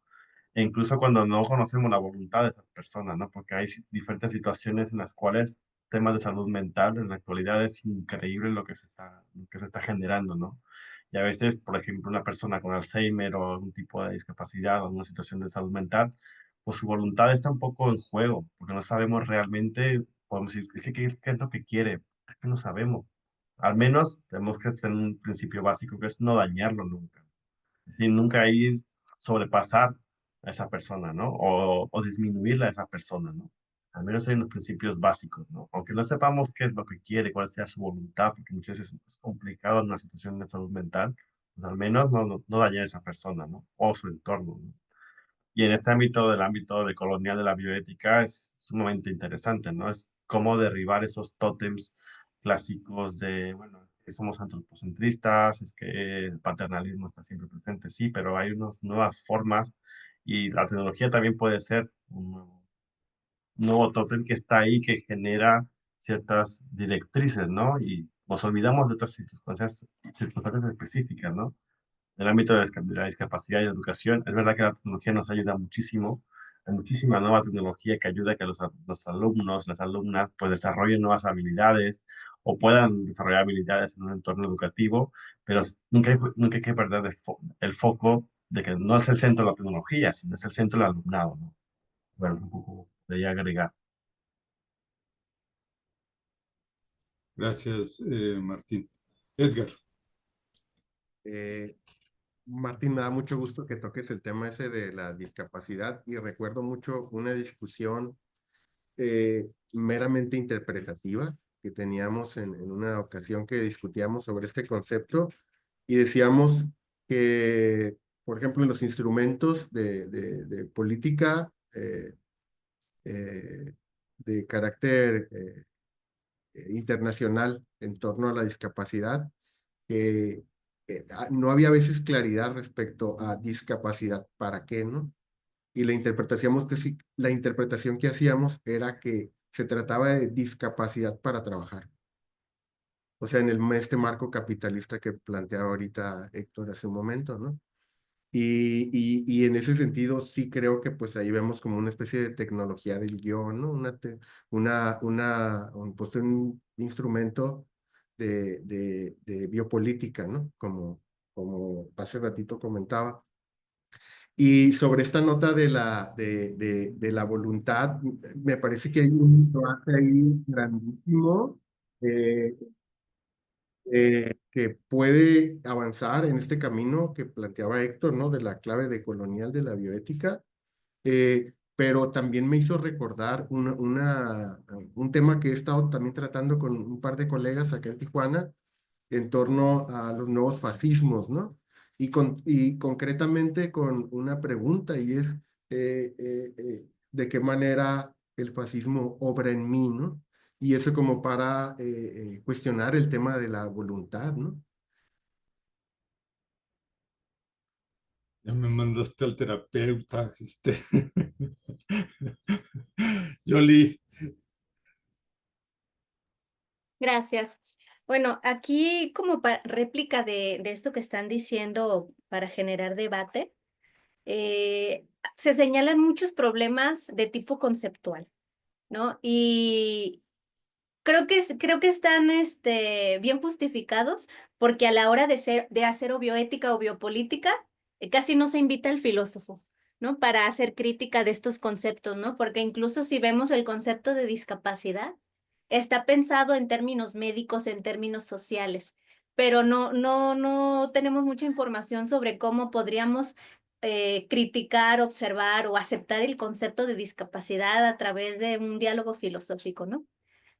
E incluso cuando no conocemos la voluntad de esas personas, ¿no? Porque hay diferentes situaciones en las cuales temas de salud mental en la actualidad es increíble lo que se está generando, ¿no? Y a veces, por ejemplo, una persona con Alzheimer o algún tipo de discapacidad o alguna situación de salud mental, pues su voluntad está un poco en juego, porque no sabemos realmente, podemos decir, ¿qué es lo que quiere? Es que no sabemos. Al menos tenemos que tener un principio básico que es no dañarlo nunca. Es decir, nunca ir sobrepasar a esa persona, ¿no? O disminuirla a esa persona, ¿no? Al menos hay unos principios básicos, ¿no? Aunque no sepamos qué es lo que quiere, cuál sea su voluntad, porque muchas veces es complicado en una situación de salud mental, pues al menos no dañar a esa persona, ¿no? O su entorno, ¿no? Y en este ámbito, del ámbito de colonial de la bioética, es sumamente interesante, ¿no? Es cómo derribar esos tótems clásicos de, bueno, que somos antropocentristas, es que el paternalismo está siempre presente, sí, pero hay unas nuevas formas y la tecnología también puede ser un nuevo tótem que está ahí, que genera ciertas directrices, ¿no? Y nos olvidamos de otras circunstancias específicas, ¿no? En el ámbito de la discapacidad y la educación, es verdad que la tecnología nos ayuda muchísimo. Hay muchísima nueva tecnología que ayuda a que los alumnos, las alumnas, pues desarrollen nuevas habilidades o puedan desarrollar habilidades en un entorno educativo, pero nunca hay que perder el foco de que no es el centro de la tecnología, sino es el centro del alumnado, ¿no? Bueno, un poco podría agregar. Gracias, Martín. Edgar, Eh, Martín, me da mucho gusto que toques el tema ese de la discapacidad y recuerdo mucho una discusión meramente interpretativa que teníamos en una ocasión que discutíamos sobre este concepto y decíamos que, por ejemplo, en los instrumentos de política eh, de carácter internacional en torno a la discapacidad, que no había a veces claridad respecto a discapacidad, ¿para qué, no? Y la interpretación que hacíamos era que se trataba de discapacidad para trabajar. O sea, este marco capitalista que planteaba ahorita Héctor hace un momento, ¿no? Y en ese sentido sí creo que pues ahí vemos como una especie de tecnología del guión, ¿no? Pues un instrumento de biopolítica, ¿no? Como hace ratito comentaba. Y sobre esta nota de la voluntad, me parece que hay un trabajo ahí grandísimo eh, que puede avanzar en este camino que planteaba Héctor, ¿no? De la clave de colonial de la bioética, pero también me hizo recordar un tema que he estado también tratando con un par de colegas acá en Tijuana en torno a los nuevos fascismos, ¿no? Y concretamente con una pregunta y es, ¿de qué manera el fascismo obra en mí, ¿no? Y eso como para cuestionar el tema de la voluntad, ¿no? ya me mandaste al terapeuta, Yoli, Gracias. Bueno, aquí como réplica de esto que están diciendo para generar debate, eh, se señalan muchos problemas de tipo conceptual, ¿no? Y creo que están bien justificados porque a la hora de hacer o bioética o biopolítica, casi no se invita al filósofo, ¿no? Para hacer crítica de estos conceptos, ¿no? Porque incluso si vemos el concepto de discapacidad, está pensado en términos médicos, en términos sociales, pero no tenemos mucha información sobre cómo podríamos criticar, observar o aceptar el concepto de discapacidad a través de un diálogo filosófico, ¿no?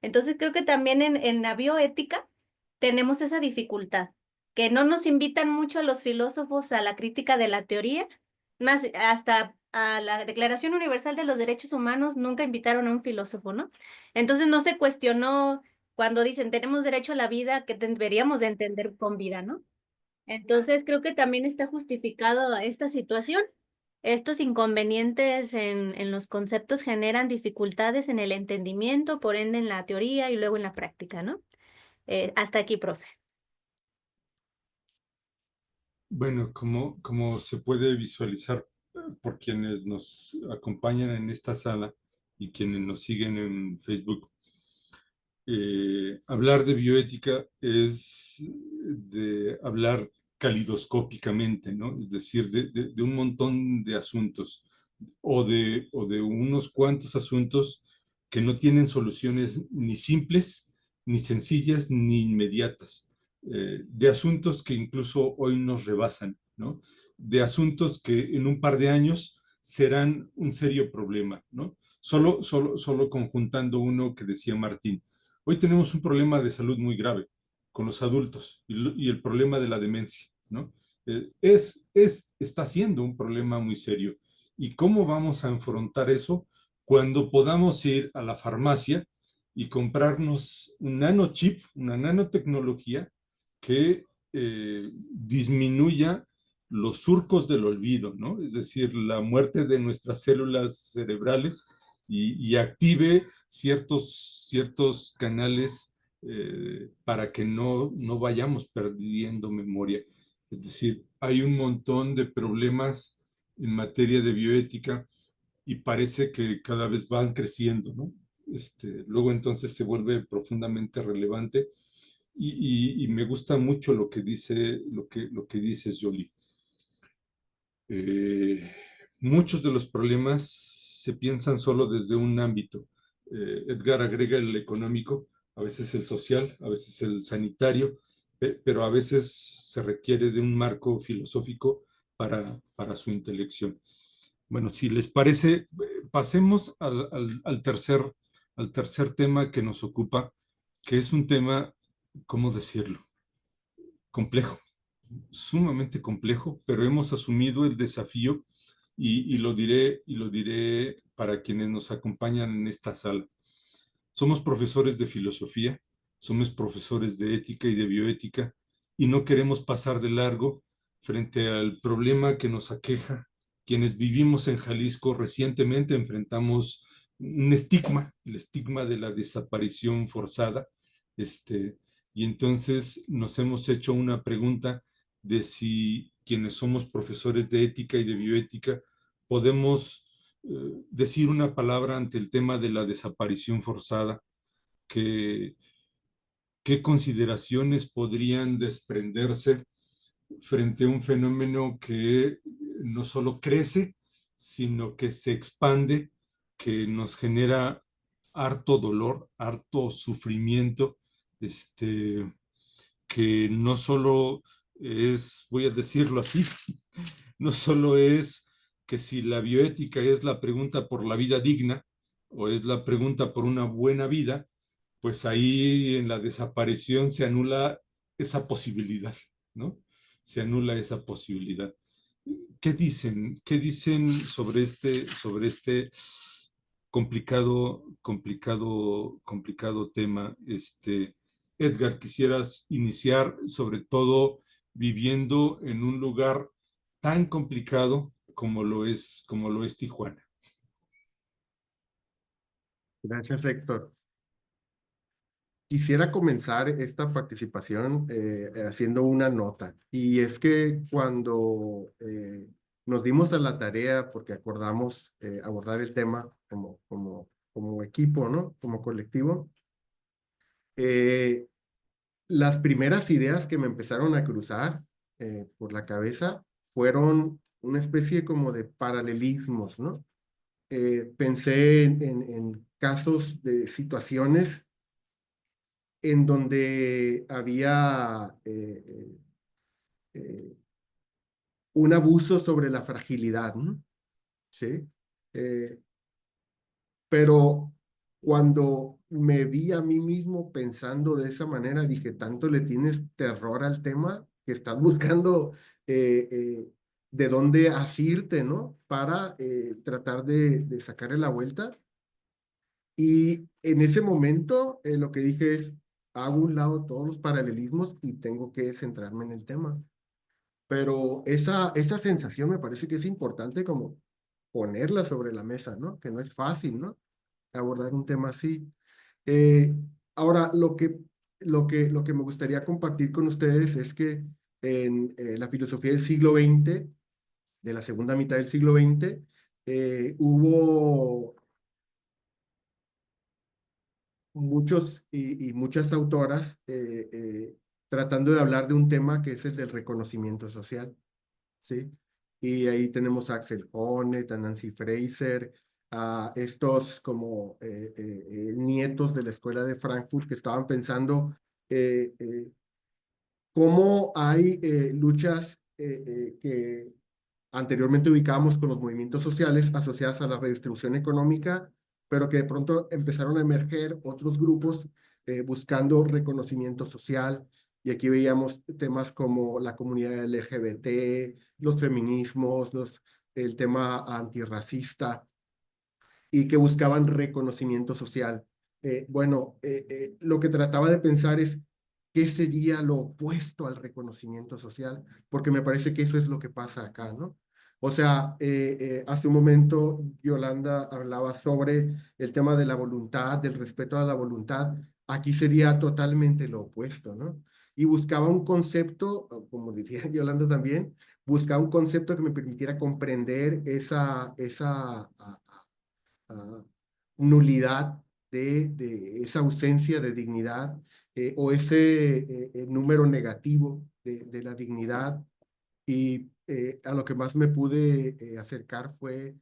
Entonces creo que también en la bioética tenemos esa dificultad, que no nos invitan mucho a los filósofos a la crítica de la teoría, más hasta a la Declaración Universal de los Derechos Humanos nunca invitaron a un filósofo, ¿no? Entonces no se cuestionó cuando dicen tenemos derecho a la vida, que deberíamos de entender con vida, ¿no? Entonces creo que también está justificado esta situación. Estos inconvenientes en los conceptos generan dificultades en el entendimiento, por ende en la teoría y luego en la práctica, ¿no? Hasta aquí, profe. bueno, como se puede visualizar por quienes nos acompañan en esta sala y quienes nos siguen en Facebook, hablar de bioética es de hablar calidoscópicamente, ¿no? Es decir, de un montón de asuntos o de unos cuantos asuntos que no tienen soluciones ni simples ni sencillas ni inmediatas, de asuntos que incluso hoy nos rebasan, ¿no? De asuntos que en un par de años serán un serio problema, ¿no? Solo conjuntando uno que decía Martín. Hoy tenemos un problema de salud muy grave con los adultos y el problema de la demencia, ¿no? Está siendo un problema muy serio. ¿Y cómo vamos a enfrentar eso? Cuando podamos ir a la farmacia y comprarnos un nanochip, una nanotecnología que disminuya los surcos del olvido, ¿no? Es decir, la muerte de nuestras células cerebrales y active ciertos canales para que no vayamos perdiendo memoria. Es decir, hay un montón de problemas en materia de bioética y parece que cada vez van creciendo, ¿no? Luego entonces se vuelve profundamente relevante y me gusta mucho lo que dices, Jolie. Muchos de los problemas se piensan solo desde un ámbito. Edgar agrega el económico, a veces el social, a veces el sanitario, pero a veces se requiere de un marco filosófico para su intelección. Bueno, si les parece, pasemos al tercer tema que nos ocupa, que es un tema, ¿cómo decirlo? Complejo, sumamente complejo, pero hemos asumido el desafío y lo diré para quienes nos acompañan en esta sala. Somos profesores de filosofía, somos profesores de ética y de bioética y no queremos pasar de largo frente al problema que nos aqueja. Quienes vivimos en Jalisco recientemente enfrentamos un estigma, el estigma de la desaparición forzada, y entonces nos hemos hecho una pregunta de si quienes somos profesores de ética y de bioética podemos decir una palabra ante el tema de la desaparición forzada, qué consideraciones podrían desprenderse frente a un fenómeno que no solo crece, sino que se expande, que nos genera harto dolor, harto sufrimiento, que no solo es, voy a decirlo así, no solo es que si la bioética es la pregunta por la vida digna o es la pregunta por una buena vida, pues ahí en la desaparición se anula esa posibilidad, ¿no? Se anula esa posibilidad. ¿Qué dicen? ¿Qué dicen sobre este complicado tema? Edgar, quisieras iniciar sobre todo viviendo en un lugar tan complicado como lo es Tijuana. Gracias, Héctor. Quisiera comenzar esta participación haciendo una nota. Y es que cuando nos dimos a la tarea, porque acordamos abordar el tema como equipo, ¿no? Como colectivo, las primeras ideas que me empezaron a cruzar por la cabeza fueron una especie como de paralelismos, ¿no? Pensé en casos de situaciones en donde había un abuso sobre la fragilidad, ¿no? ¿Sí? Pero cuando me vi a mí mismo pensando de esa manera, dije, tanto le tienes terror al tema que estás buscando de dónde asirte, ¿no? Para tratar de sacarle la vuelta. Y en ese momento lo que dije es, hago un lado todos los paralelismos y tengo que centrarme en el tema. Pero esa sensación me parece que es importante como ponerla sobre la mesa, ¿no? Que no es fácil, ¿no? Abordar un tema así. Eh, Ahora, lo que me gustaría compartir con ustedes es que en la filosofía del siglo XX, de la segunda mitad del siglo XX, hubo muchos y muchas autoras tratando de hablar de un tema que es el del reconocimiento social, ¿sí? Y ahí tenemos a Axel Honneth, a Nancy Fraser, a estos como nietos de la escuela de Frankfurt que estaban pensando cómo hay luchas que anteriormente ubicábamos con los movimientos sociales asociadas a la redistribución económica, pero que de pronto empezaron a emerger otros grupos buscando reconocimiento social. Y aquí veíamos temas como la comunidad LGBT, los feminismos, el tema antirracista, y que buscaban reconocimiento social. Lo que trataba de pensar es qué sería lo opuesto al reconocimiento social, porque me parece que eso es lo que pasa acá, ¿no? O sea, hace un momento Yolanda hablaba sobre el tema de la voluntad, del respeto a la voluntad. Aquí sería totalmente lo opuesto, ¿no? Y buscaba un concepto, como decía Yolanda también, buscaba un concepto que me permitiera comprender esa nulidad esa ausencia de dignidad o ese número negativo de la dignidad. Y a lo que más me pude acercar fue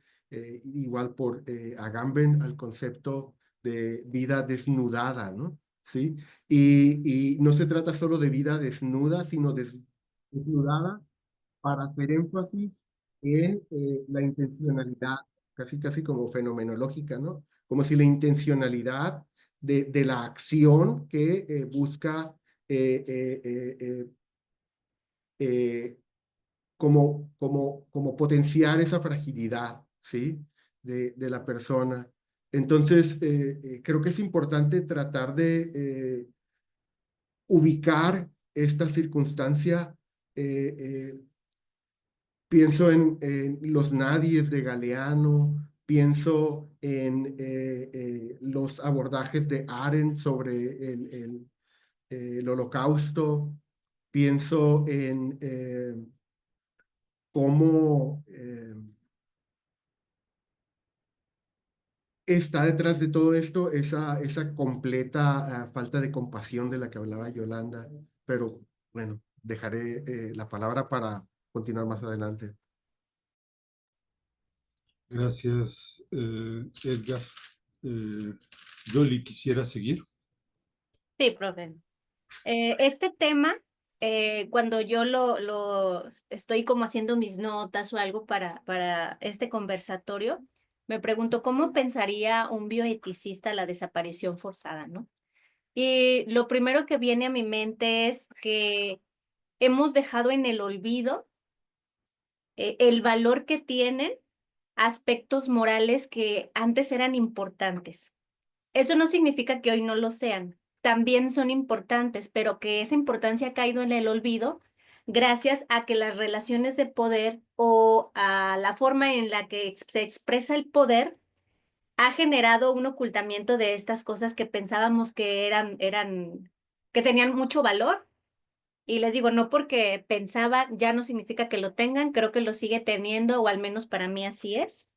igual por Agamben al concepto de vida desnudada, ¿no? ¿Sí? Y no se trata solo de vida desnuda, sino desnudada para hacer énfasis en la intencionalidad, casi casi como fenomenológica, ¿no? Como si la intencionalidad de la acción que busca eh, eh, eh, eh, eh, como potenciar esa fragilidad, ¿sí? De la persona. Entonces, creo que es importante tratar de ubicar esta circunstancia. Pienso en los nadies de Galeano, pienso en los abordajes de Arendt sobre el Holocausto, pienso en cómo está detrás de todo esto esa completa falta de compasión de la que hablaba Yolanda. Pero bueno, dejaré la palabra para continuar más adelante. Gracias, Edgar. Yoli, ¿quisiera seguir? Sí, profe. Este tema, cuando yo lo estoy como haciendo mis notas o algo para este conversatorio, me pregunto cómo pensaría un bioeticista la desaparición forzada, ¿no? Y lo primero que viene a mi mente es que hemos dejado en el olvido el valor que tienen aspectos morales que antes eran importantes. Eso no significa que hoy no lo sean, también son importantes, pero que esa importancia ha caído en el olvido gracias a que las relaciones de poder o a la forma en la que se expresa el poder ha generado un ocultamiento de estas cosas que pensábamos que que tenían mucho valor. Y les digo, no porque pensaba ya no significa que lo tengan, creo que lo sigue teniendo, o al menos para mí así es.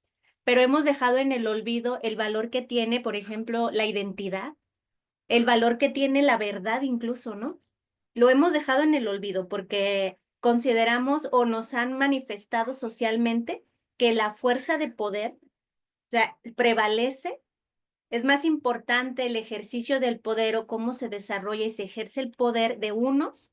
Pero hemos dejado en el olvido el valor que tiene, por ejemplo, la identidad, el valor que tiene la verdad incluso, ¿no? Lo hemos dejado en el olvido porque consideramos o nos han manifestado socialmente que la fuerza de poder, o sea, prevalece. Es más importante el ejercicio del poder o cómo se desarrolla y se ejerce el poder de unos,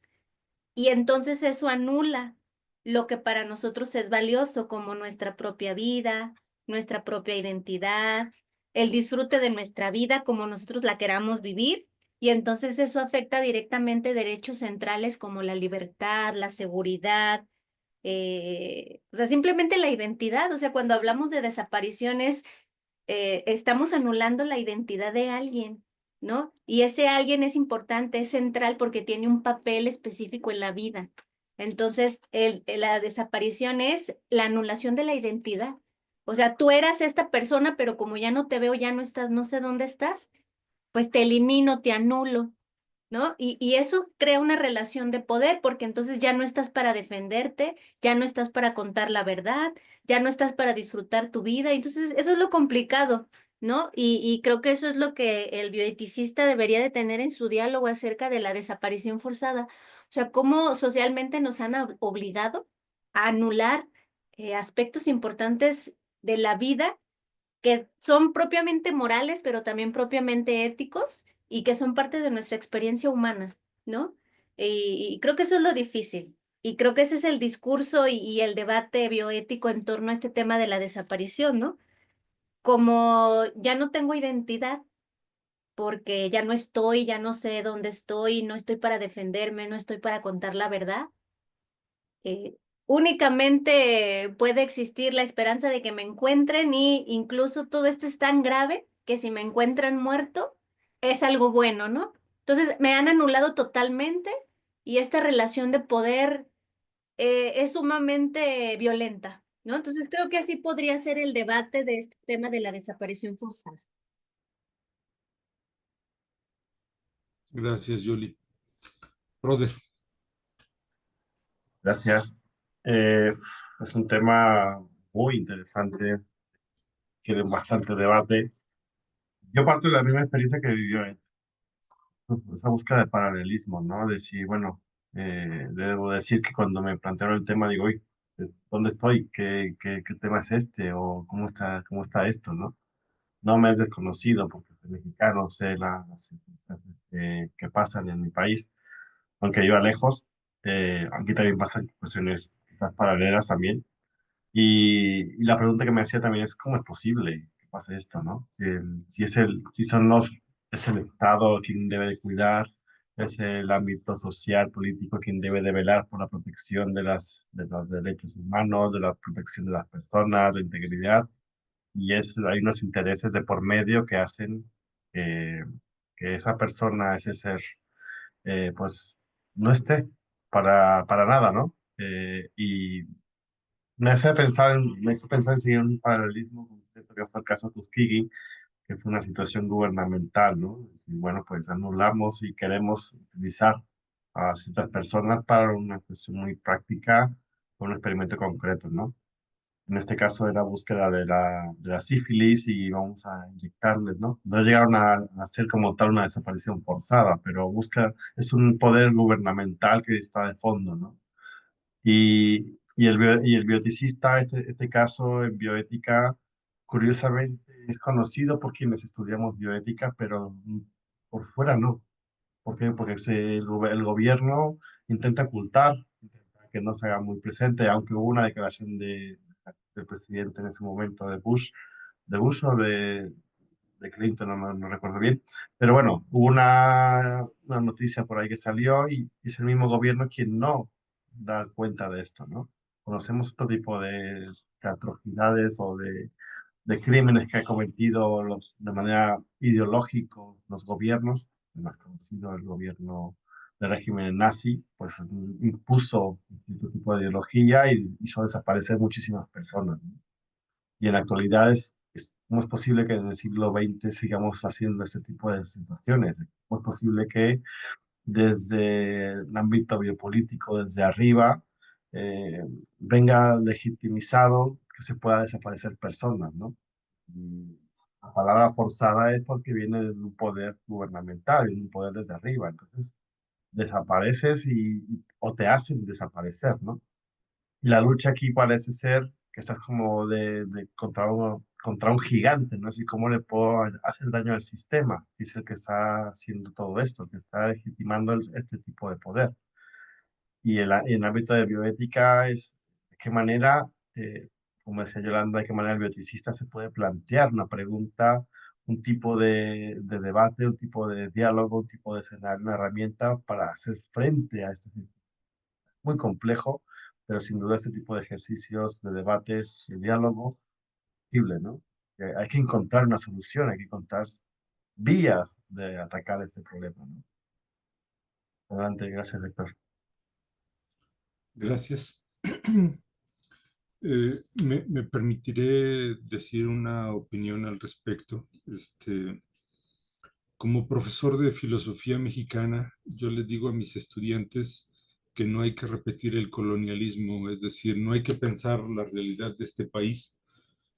y entonces eso anula lo que para nosotros es valioso, como nuestra propia vida, nuestra propia identidad, el disfrute de nuestra vida como nosotros la queramos vivir. Y entonces eso afecta directamente derechos centrales como la libertad, la seguridad, o sea, simplemente la identidad. O sea, cuando hablamos de desapariciones, estamos anulando la identidad de alguien, ¿no? Y ese alguien es importante, es central porque tiene un papel específico en la vida. Entonces, la desaparición es la anulación de la identidad. O sea, tú eras esta persona, pero como ya no te veo, ya no estás, no sé dónde estás, pues te elimino, te anulo, ¿no? Y eso crea una relación de poder porque entonces ya no estás para defenderte, ya no estás para contar la verdad, ya no estás para disfrutar tu vida. Entonces, eso es lo complicado, ¿no? Y creo que eso es lo que el bioeticista debería de tener en su diálogo acerca de la desaparición forzada. O sea, cómo socialmente nos han obligado a anular aspectos importantes de la vida que son propiamente morales, pero también propiamente éticos y que son parte de nuestra experiencia humana, ¿no? Y creo que eso es lo difícil. Y creo que ese es el discurso y el debate bioético en torno a este tema de la desaparición, ¿no? Como ya no tengo identidad, porque ya no estoy, ya no sé dónde estoy, no estoy para defenderme, no estoy para contar la verdad. Únicamente puede existir la esperanza de que me encuentren y incluso todo esto es tan grave que si me encuentran muerto es algo bueno, ¿no? Entonces me han anulado totalmente y esta relación de poder es sumamente violenta, ¿no? Entonces creo que así podría ser el debate de este tema de la desaparición forzada. Gracias, Yoli. Roder, Gracias. Eh, es un tema muy interesante, que da bastante debate. Yo parto de la misma experiencia que vivió esa búsqueda de paralelismo, ¿no? De si, bueno, debo decir que cuando me plantearon el tema, digo, uy, ¿dónde estoy? ¿Qué tema es este? ¿O cómo está esto, no? No me es desconocido porque soy mexicano, sé las circunstancias que pasan en mi país, aunque viva lejos. Aquí también pasan cuestiones quizás paralelas también. Y la pregunta que me hacía también es, ¿cómo es posible que pase esto, no? Si son es el Estado quien debe de cuidar, es el ámbito social, político quien debe de velar por la protección de los derechos humanos, de la protección de las personas, de la integridad, y hay unos intereses de por medio que hacen que, que esa persona, ese ser, pues no esté para nada, ¿no? Y me hace pensar en seguir un paralelismo concreto que fue el caso Tuskegee, que fue una situación gubernamental, ¿no? Y bueno, pues anulamos y queremos utilizar a ciertas personas para una cuestión muy práctica, un experimento concreto, ¿no? En este caso era búsqueda de la sífilis y vamos a inyectarles, ¿no? No llegaron a hacer como tal una desaparición forzada, pero es un poder gubernamental que está de fondo, ¿no? Y el bioticista, este caso en bioética, curiosamente es conocido por quienes estudiamos bioética, pero por fuera no. ¿Por qué? Porque el gobierno intenta ocultar, intenta que no se haga muy presente, aunque hubo una declaración del presidente en ese momento de Bush o de Clinton, no recuerdo bien. Pero bueno, hubo una noticia por ahí que salió y es el mismo gobierno quien no da cuenta de esto, ¿no? Conocemos otro tipo de atrocidades o de crímenes que ha cometido de manera ideológica los gobiernos, el más conocido el gobierno del régimen nazi, pues impuso este tipo de ideología y hizo desaparecer muchísimas personas, ¿no? Y en la actualidad ¿cómo es posible que en el siglo XX sigamos haciendo ese tipo de situaciones? ¿Cómo es posible que desde el ámbito biopolítico, desde arriba, eh, venga legitimizado que se pueda desaparecer personas, ¿no? Y la palabra forzada es porque viene de un poder gubernamental, de un poder desde arriba. Entonces, desapareces o te hacen desaparecer, ¿no? Y la lucha aquí parece ser que estás como contra un gigante, ¿no? Así cómo le puedo hacer daño al sistema, si es el que está haciendo todo esto, que está legitimando este tipo de poder. Y en el ámbito de bioética es de qué manera, como decía Yolanda, de qué manera el bioeticista se puede plantear una pregunta, un tipo de debate, un tipo de diálogo, un tipo de escenario, una herramienta para hacer frente a esto. Muy complejo, pero sin duda este tipo de ejercicios, de debates, de diálogo, posible, ¿no? Hay que encontrar una solución, hay que encontrar vías de atacar este problema, ¿no? Adelante, gracias, doctor. gracias. Me permitiré decir una opinión al respecto. Como profesor de filosofía mexicana, yo les digo a mis estudiantes que no hay que repetir el colonialismo, es decir, no hay que pensar la realidad de este país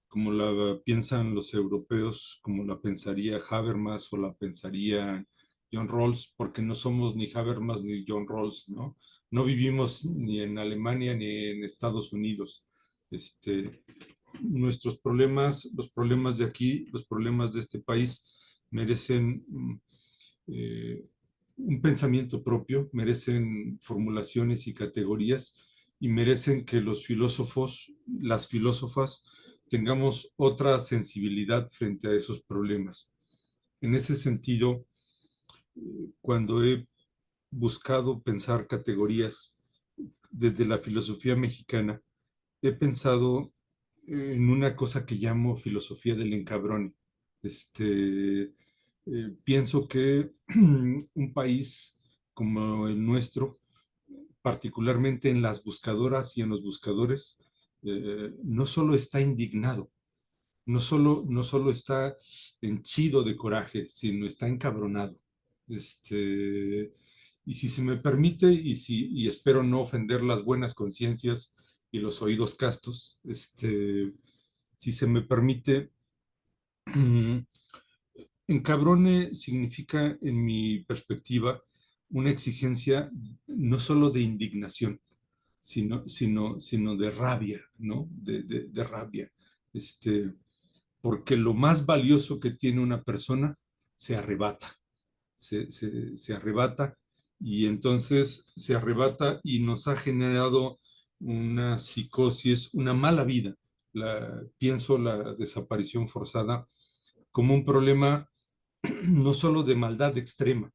como la piensan los europeos, como la pensaría Habermas o la pensaría John Rawls, porque no somos ni Habermas ni John Rawls, ¿no? No vivimos ni en Alemania ni en Estados Unidos. nuestros problemas, los problemas de aquí, los problemas de este país merecen un pensamiento propio, merecen formulaciones y categorías y merecen que los filósofos, las filósofas, tengamos otra sensibilidad frente a esos problemas. En ese sentido, cuando he buscado pensar categorías desde la filosofía mexicana, he pensado en una cosa que llamo filosofía del encabrone. Pienso que un país como el nuestro, particularmente en las buscadoras y en los buscadores, no solo está indignado, no solo está henchido de coraje, sino está encabronado. Y si se me permite, y espero no ofender las buenas conciencias y los oídos castos, si se me permite, encabrone significa, en mi perspectiva, una exigencia no solo de indignación, sino de rabia, ¿no? De rabia. Porque lo más valioso que tiene una persona se arrebata, se arrebata, y entonces se arrebata y nos ha generado una psicosis, una mala vida. Pienso la desaparición forzada como un problema no solo de maldad extrema,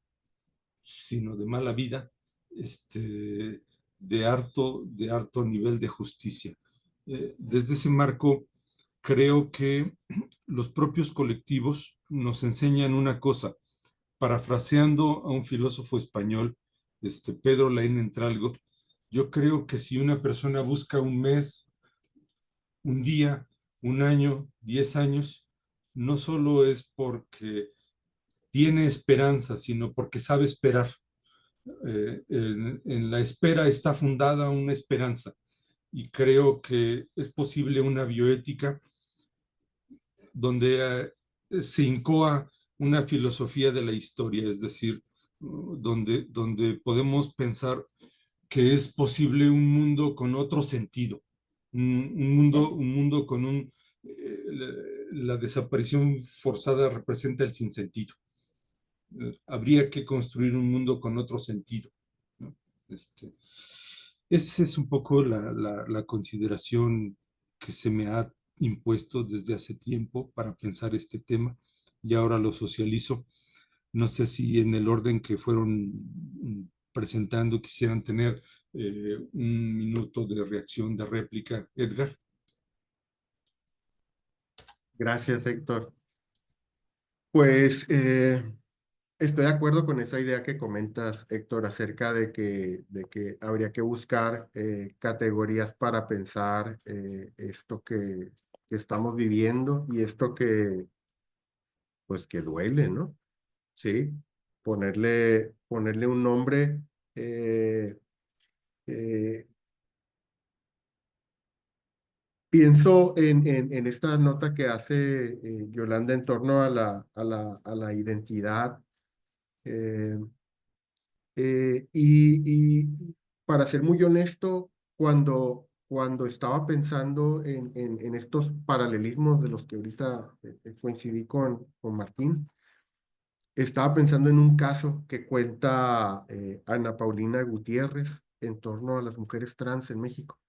sino de mala vida, de harto nivel de justicia. Desde ese marco, creo que los propios colectivos nos enseñan una cosa, parafraseando a un filósofo español, Pedro Laín Entralgo. Yo creo que si una persona busca un mes, un día, un año, 10 años, no solo es porque tiene esperanza, sino porque sabe esperar. En la espera está fundada una esperanza, y creo que es posible una bioética donde se incoa una filosofía de la historia, es decir, donde podemos pensar que es posible un mundo con otro sentido, un mundo con la desaparición forzada representa el sinsentido. Habría que construir un mundo con otro sentido, ¿no? Esa es un poco la consideración que se me ha impuesto desde hace tiempo para pensar este tema, y ahora lo socializo. No sé si en el orden que fueron presentando quisieran tener un minuto de reacción, de réplica. Edgar. Gracias, Héctor. Pues estoy de acuerdo con esa idea que comentas, Héctor, acerca de que habría que buscar categorías para pensar esto que estamos viviendo y esto pues, que duele, ¿no? Sí, ponerle un nombre. eh, eh, Pienso en esta nota que hace Yolanda en torno a la identidad. eh, y para ser muy honesto, cuando estaba pensando en estos paralelismos de los que ahorita coincidí con Martín, estaba pensando en un caso que cuenta Ana Paulina Gutiérrez en torno a las mujeres trans en México.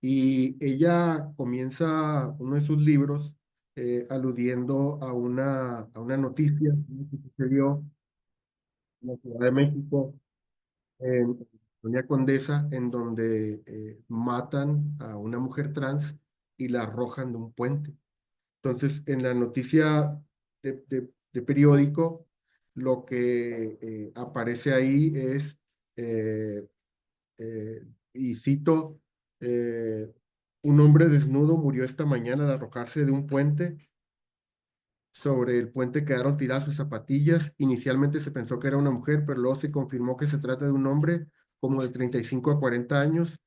Y ella comienza uno de sus libros aludiendo a una noticia que sucedió en la Ciudad de México, en Doña Condesa, en donde matan a una mujer trans y la arrojan de un puente. Entonces, en la noticia de periódico, lo que aparece ahí es, eh, y cito, eh, un hombre desnudo murió esta mañana al arrojarse de un puente. Sobre el puente quedaron tiradas sus zapatillas. Inicialmente se pensó que era una mujer, pero luego se confirmó que se trata de un hombre como de 35 a 40 años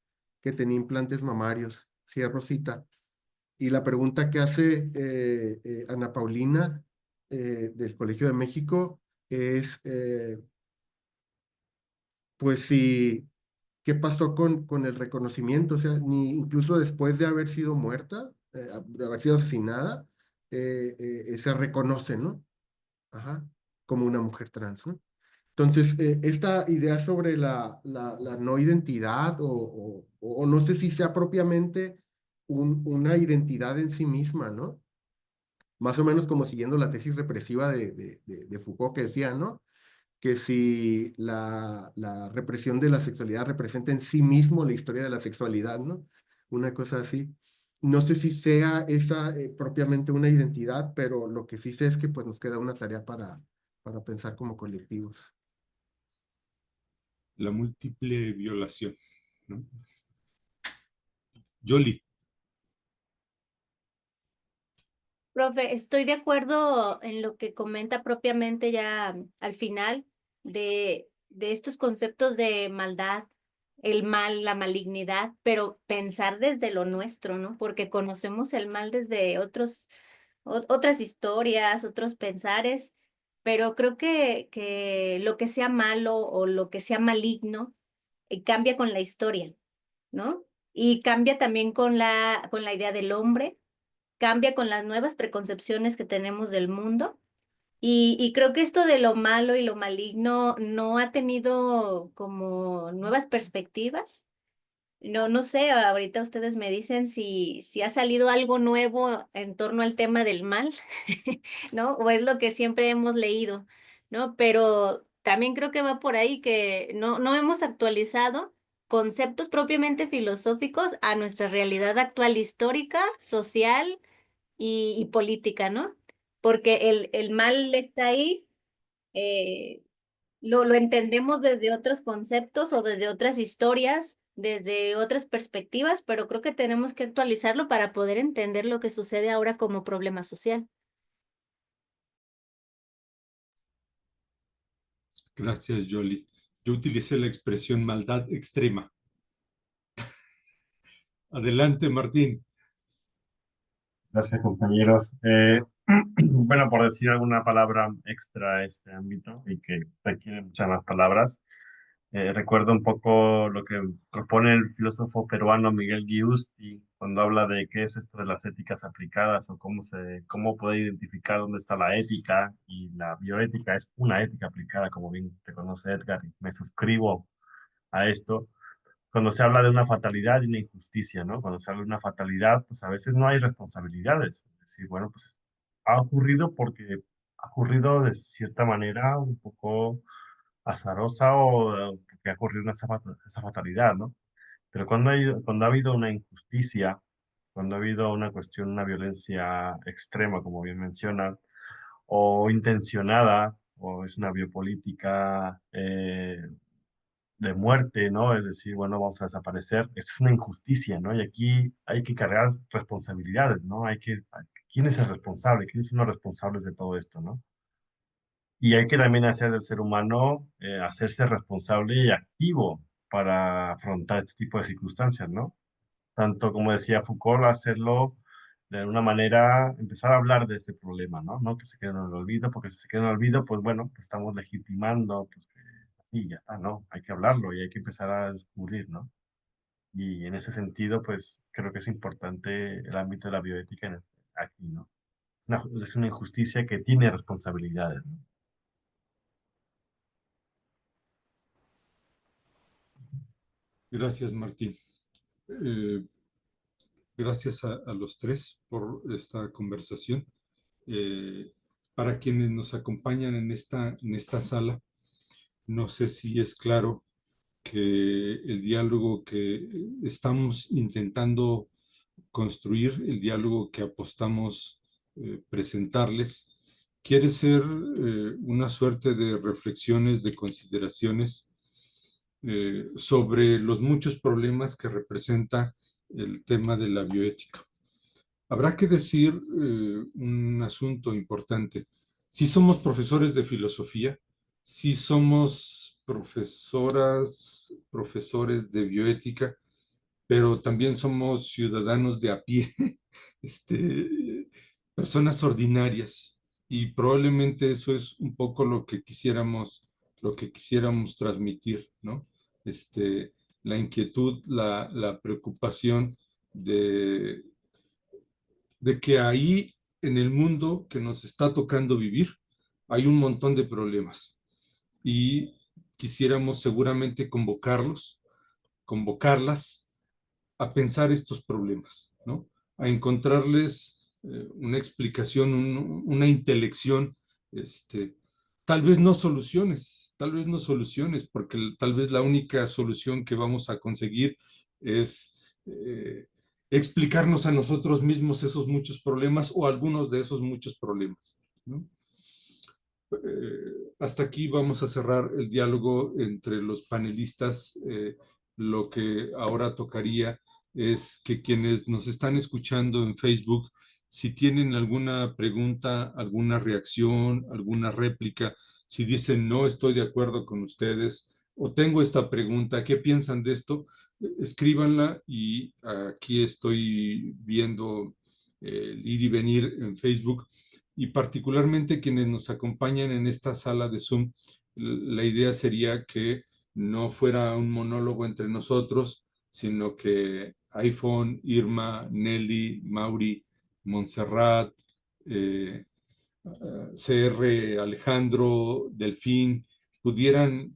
que tenía implantes mamarios. Cierro cita. Y la pregunta que hace Ana Paulina del Colegio de México es, pues ¿qué pasó con el reconocimiento? O sea, ni incluso después de haber sido muerta, de haber sido asesinada, se reconoce, ¿no? Ajá, como una mujer trans, ¿no? Entonces, esta idea sobre la no identidad o no sé si sea propiamente una identidad en sí misma, ¿no? Más o menos como siguiendo la tesis represiva de Foucault que decía, ¿no? Que si la represión de la sexualidad representa en sí mismo la historia de la sexualidad, ¿no? Una cosa así. No sé si sea esa propiamente una identidad, pero lo que sí sé es que pues nos queda una tarea para pensar como colectivos. La múltiple violación, ¿no? Yoli. Profe, estoy de acuerdo en lo que comenta propiamente ya al final de estos conceptos de maldad, el mal, la malignidad, pero pensar desde lo nuestro, ¿no? Porque conocemos el mal desde otras historias, otros pensares, pero creo que lo que sea malo o lo que sea maligno cambia con la historia, ¿no? Y cambia también con la idea del hombre, cambia con las nuevas preconcepciones que tenemos del mundo. Y creo que esto de lo malo y lo maligno no ha tenido como nuevas perspectivas. No sé, ahorita ustedes me dicen si ha salido algo nuevo en torno al tema del mal, ¿no? O es lo que siempre hemos leído, ¿no? Pero también creo que va por ahí que no hemos actualizado conceptos propiamente filosóficos a nuestra realidad actual histórica, social y política, ¿no? Porque el mal está ahí, eh, lo entendemos desde otros conceptos o desde otras historias, desde otras perspectivas, pero creo que tenemos que actualizarlo para poder entender lo que sucede ahora como problema social. Gracias, Yoli. Yo utilicé la expresión maldad extrema. Adelante, Martín. Gracias, compañeros. Bueno, por decir alguna palabra extra a este ámbito y que requiere muchas más palabras, recuerdo un poco lo que propone el filósofo peruano Miguel Giusti cuando habla de qué es esto de las éticas aplicadas o cómo poder identificar dónde está la ética, y la bioética es una ética aplicada, como bien reconoce Edgar, y me suscribo a esto. Cuando se habla de una fatalidad y una injusticia, ¿no? Cuando se habla de una fatalidad, pues a veces no hay responsabilidades. Es decir, bueno, pues ha ocurrido porque ha ocurrido de cierta manera un poco azarosa o porque ha ocurrido esa fatalidad, ¿no? Pero cuando ha habido una injusticia, cuando ha habido una cuestión, una violencia extrema, como bien mencionan, o intencionada, o es una biopolítica de muerte, ¿no? Es decir, bueno, vamos a desaparecer. Esto es una injusticia, ¿no? Y aquí hay que cargar responsabilidades, ¿no? ¿Quién es el responsable? ¿Quiénes son los responsables de todo esto, ¿no? Y hay que también hacer del ser humano, hacerse responsable y activo para afrontar este tipo de circunstancias, ¿no? Tanto como decía Foucault, hacerlo de una manera, empezar a hablar de este problema, ¿no? No que se quede en el olvido, porque si se queda en el olvido, pues bueno, pues estamos legitimando, pues que sí, ya está, ¿no? Hay que hablarlo y hay que empezar a descubrir, ¿no? Y en ese sentido, pues creo que es importante el ámbito de la bioética aquí, ¿no? Es una injusticia que tiene responsabilidades, ¿no? Gracias, Martín. Eh, gracias a los tres por esta conversación. Eh, para quienes nos acompañan en esta sala, no sé si es claro que el diálogo que estamos intentando construir, el diálogo que apostamos presentarles, quiere ser una suerte de reflexiones, de consideraciones sobre los muchos problemas que representa el tema de la bioética. Habrá que decir un asunto importante. Si somos profesores de filosofía, si somos profesoras, profesores de bioética, pero también somos ciudadanos de a pie, personas ordinarias, y probablemente eso es un poco lo que quisiéramos transmitir, ¿no? La inquietud, la preocupación de de que ahí en el mundo que nos está tocando vivir hay un montón de problemas y quisiéramos seguramente convocarlas a pensar estos problemas, ¿no? A encontrarles una explicación, una intelección, este, tal vez no soluciones, porque tal vez la única solución que vamos a conseguir es explicarnos a nosotros mismos esos muchos problemas o algunos de esos muchos problemas, ¿no? Hasta aquí vamos a cerrar el diálogo entre los panelistas. Lo que ahora tocaría es que quienes nos están escuchando en Facebook, si tienen alguna pregunta, alguna reacción, alguna réplica, si dicen no estoy de acuerdo con ustedes o tengo esta pregunta, ¿qué piensan de esto? Escríbanla y aquí estoy viendo el ir y venir en Facebook y particularmente quienes nos acompañan en esta sala de Zoom, la idea sería que no fuera un monólogo entre nosotros, sino que iPhone, Irma, Nelly, Mauri, Montserrat, CR, Alejandro, Delfín, pudieran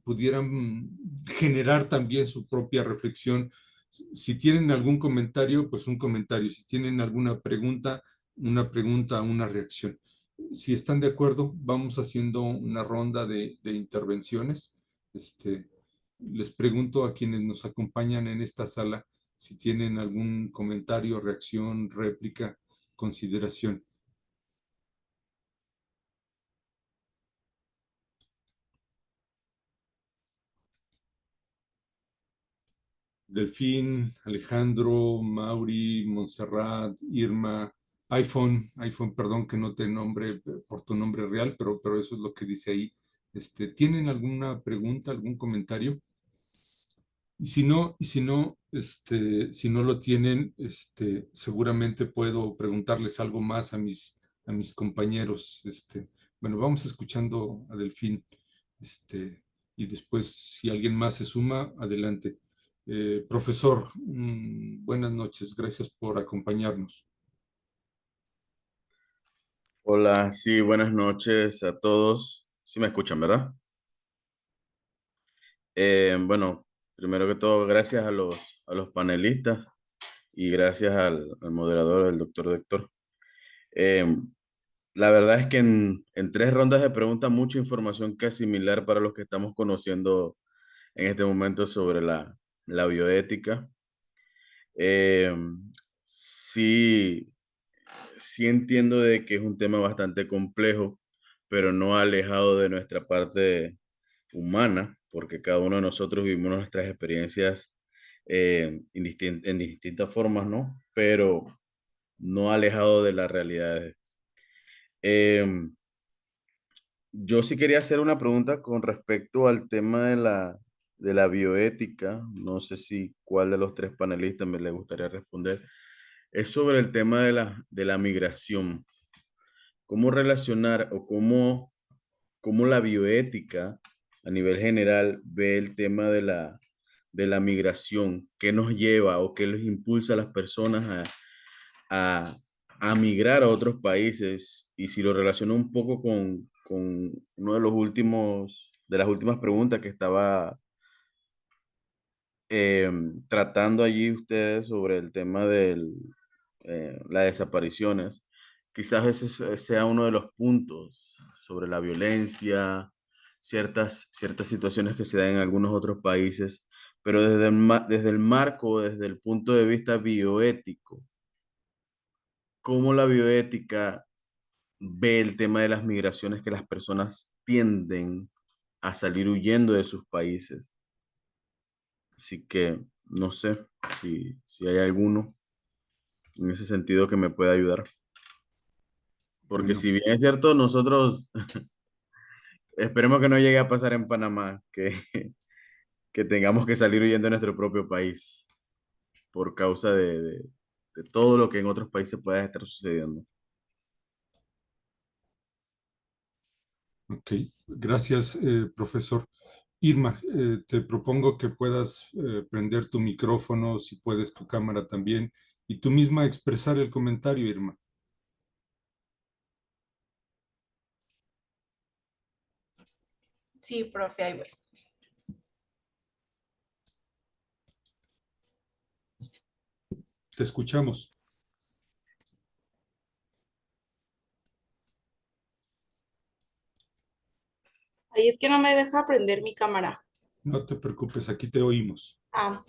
generar también su propia reflexión. Si tienen algún comentario, pues un comentario. Si tienen alguna pregunta, una reacción. Si están de acuerdo, vamos haciendo una ronda de intervenciones. Les pregunto a quienes nos acompañan en esta sala si tienen algún comentario, reacción, réplica, consideración. Delfín, Alejandro, Mauri, Montserrat, Irma, iPhone, perdón que no te nombre por tu nombre real, pero eso es lo que dice ahí. ¿Tienen alguna pregunta, algún comentario? Y si no lo tienen, seguramente puedo preguntarles algo más a mis compañeros. Bueno, vamos escuchando a Delfín, y después, si alguien más se suma, adelante. Profesor, buenas noches, gracias por acompañarnos. Hola, sí, buenas noches a todos. Sí me escuchan, ¿verdad? Bueno, primero que todo, gracias a los panelistas y gracias al moderador, el doctor Héctor. Eh, la verdad es que en tres rondas de preguntas, mucha información que asimilar para los que estamos conociendo en este momento sobre la bioética. Eh, sí, sí entiendo de que es un tema bastante complejo, pero no alejado de nuestra parte humana, porque cada uno de nosotros vivimos nuestras experiencias en distintas formas, ¿no? Pero no alejado de las realidades. Yo sí quería hacer una pregunta con respecto al tema de la bioética. No sé si cuál de los tres panelistas me le gustaría responder. Es sobre el tema de la migración. ¿Cómo relacionar o cómo la bioética a nivel general ve el tema de la migración? ¿Qué nos lleva o qué les impulsa a las personas a, a migrar a otros países? Y si lo relaciono un poco con uno de de las últimas preguntas que estaba tratando allí ustedes sobre el tema de las desapariciones, quizás ese sea uno de los puntos sobre la violencia, ciertas situaciones que se dan en algunos otros países, pero desde el marco, desde el punto de vista bioético, ¿cómo la bioética ve el tema de las migraciones que las personas tienden a salir huyendo de sus países? Así que no sé si hay alguno en ese sentido que me pueda ayudar. Porque Bueno, si bien es cierto, nosotros esperemos que no llegue a pasar en Panamá, que tengamos que salir huyendo de nuestro propio país por causa de todo lo que en otros países pueda estar sucediendo. ok, gracias, profesor. Irma, te propongo que puedas prender tu micrófono, si puedes tu cámara también, y tú misma expresar el comentario, Irma. Sí, profe, ahí voy. Te escuchamos. Ahí es que no me deja prender mi cámara. No te preocupes, aquí te oímos. Ah,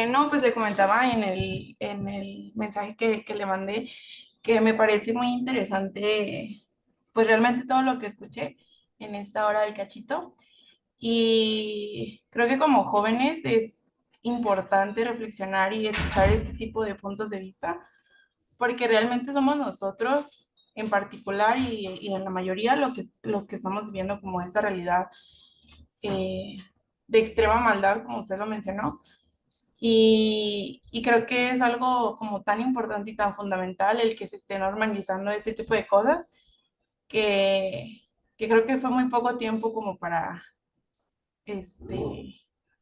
no, pues le comentaba en el mensaje que le mandé que me parece muy interesante, pues realmente todo lo que escuché en esta hora del cachito. Y creo que como jóvenes es importante reflexionar y escuchar este tipo de puntos de vista, porque realmente somos nosotros en particular y en la mayoría los que estamos viviendo como esta realidad eh, de extrema maldad, como usted lo mencionó. Y creo que es algo como tan importante y tan fundamental el que se esté normalizando este tipo de cosas, que, que creo que fue muy poco tiempo como para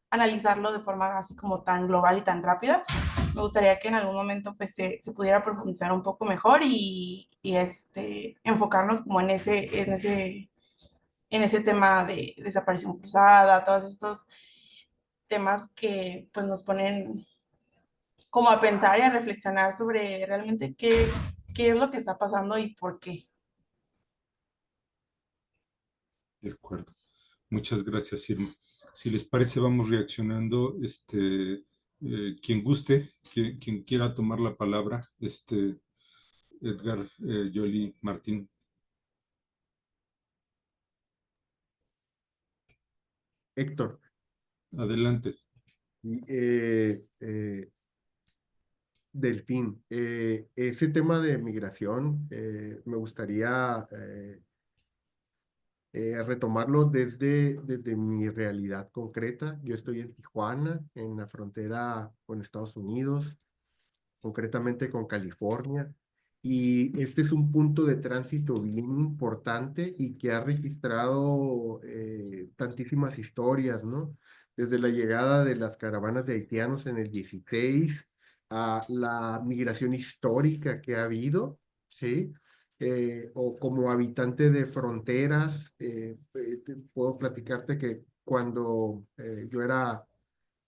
analizarlo de forma así como tan global y tan rápida. Me gustaría que en algún momento pues se pudiera profundizar un poco mejor y enfocarnos como en ese tema de desaparición cruzada, todos estos temas que pues nos ponen como a pensar y a reflexionar sobre realmente qué es lo que está pasando y por qué. De acuerdo. Muchas gracias, Irma. Si les parece, vamos reaccionando. Quien guste, quien quiera tomar la palabra, Edgar, Yoli, Martín. Héctor, Adelante. y, Delfín, ese tema de migración me gustaría retomarlo desde mi realidad concreta. Yo estoy en Tijuana, en la frontera con Estados Unidos, concretamente con California. Y este es un punto de tránsito bien importante y que ha registrado tantísimas historias, ¿no? Desde la llegada de las caravanas de haitianos en el 16 a la migración histórica que ha habido, ¿sí? O como habitante de fronteras, puedo platicarte que cuando yo era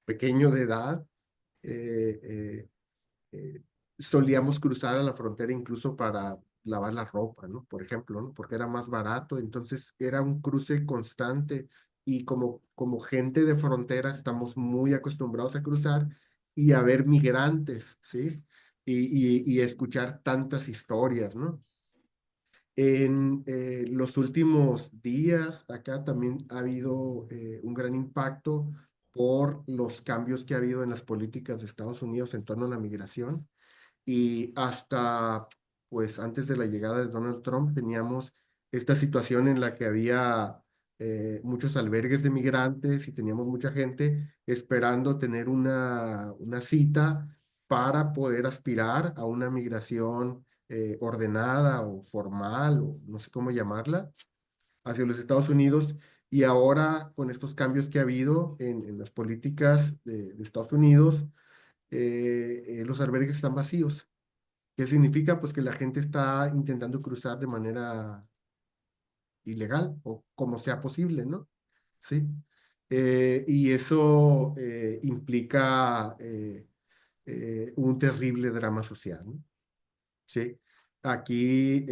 pequeño de edad, eh, eh, eh, solíamos cruzar a la frontera incluso para lavar la ropa, ¿no? Por ejemplo, ¿no? Porque era más barato, entonces era un cruce constante y como gente de frontera estamos muy acostumbrados a cruzar y a ver migrantes, ¿sí? Y escuchar tantas historias, ¿no? En los últimos días, acá también ha habido un gran impacto por los cambios que ha habido en las políticas de Estados Unidos en torno a la migración. Y hasta, pues, antes de la llegada de Donald Trump, teníamos esta situación en la que había muchos albergues de migrantes y teníamos mucha gente esperando tener una cita para poder aspirar a una migración ordenada o formal, o no sé cómo llamarla, hacia los Estados Unidos. Y ahora, con estos cambios que ha habido en las políticas de Estados Unidos, los albergues están vacíos. ¿Qué significa? Pues que la gente está intentando cruzar de manera ilegal o como sea posible, ¿no? Sí. Y eso implica un terrible drama social, ¿no? Sí. Aquí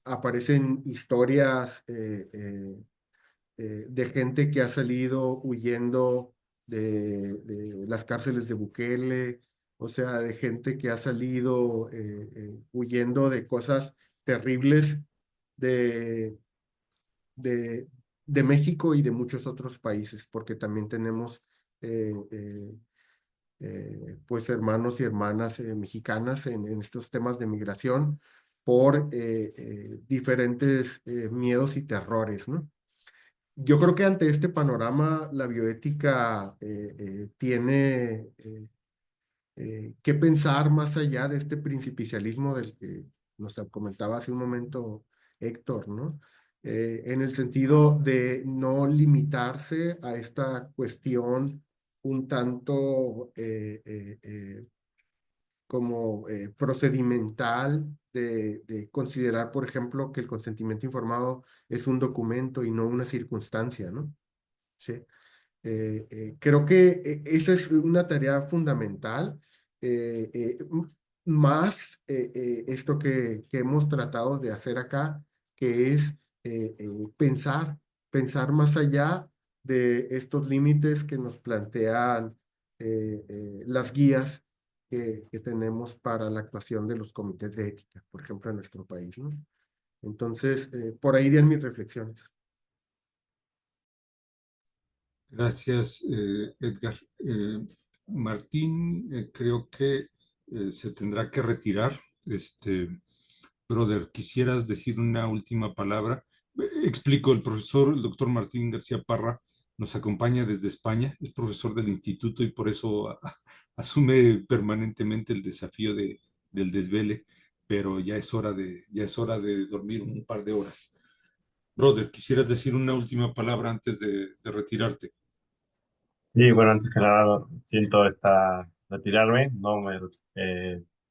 aparecen historias de gente que ha salido huyendo de las cárceles de Bukele, o sea, de gente que ha salido huyendo de cosas terribles de, de, de México y de muchos otros países, porque también tenemos pues hermanos y hermanas mexicanas en estos temas de migración por diferentes miedos y terrores, ¿no? Yo creo que ante este panorama la bioética tiene que pensar más allá de este principialismo del que nos comentaba hace un momento Héctor, ¿no? En el sentido de no limitarse a esta cuestión un tanto como procedimental de considerar, por ejemplo, que el consentimiento informado es un documento y no una circunstancia, ¿no? Sí. Creo que esa es una tarea fundamental, más esto que hemos tratado de hacer acá, que es pensar más allá de estos límites que nos plantean las guías que tenemos para la actuación de los comités de ética, por ejemplo, en nuestro país, ¿no? Entonces, por ahí irían mis reflexiones. Gracias, Edgar. Martín, creo que se tendrá que retirar. Brother, ¿quisieras decir una última palabra? Explico, el doctor Martín García Parra, nos acompaña desde España, es profesor del instituto y por eso asume permanentemente el desafío del desvele, pero ya es hora de dormir un par de horas. Brother, ¿quisieras decir una última palabra antes de retirarte? Sí, bueno, antes que nada, siento retirarme, no me,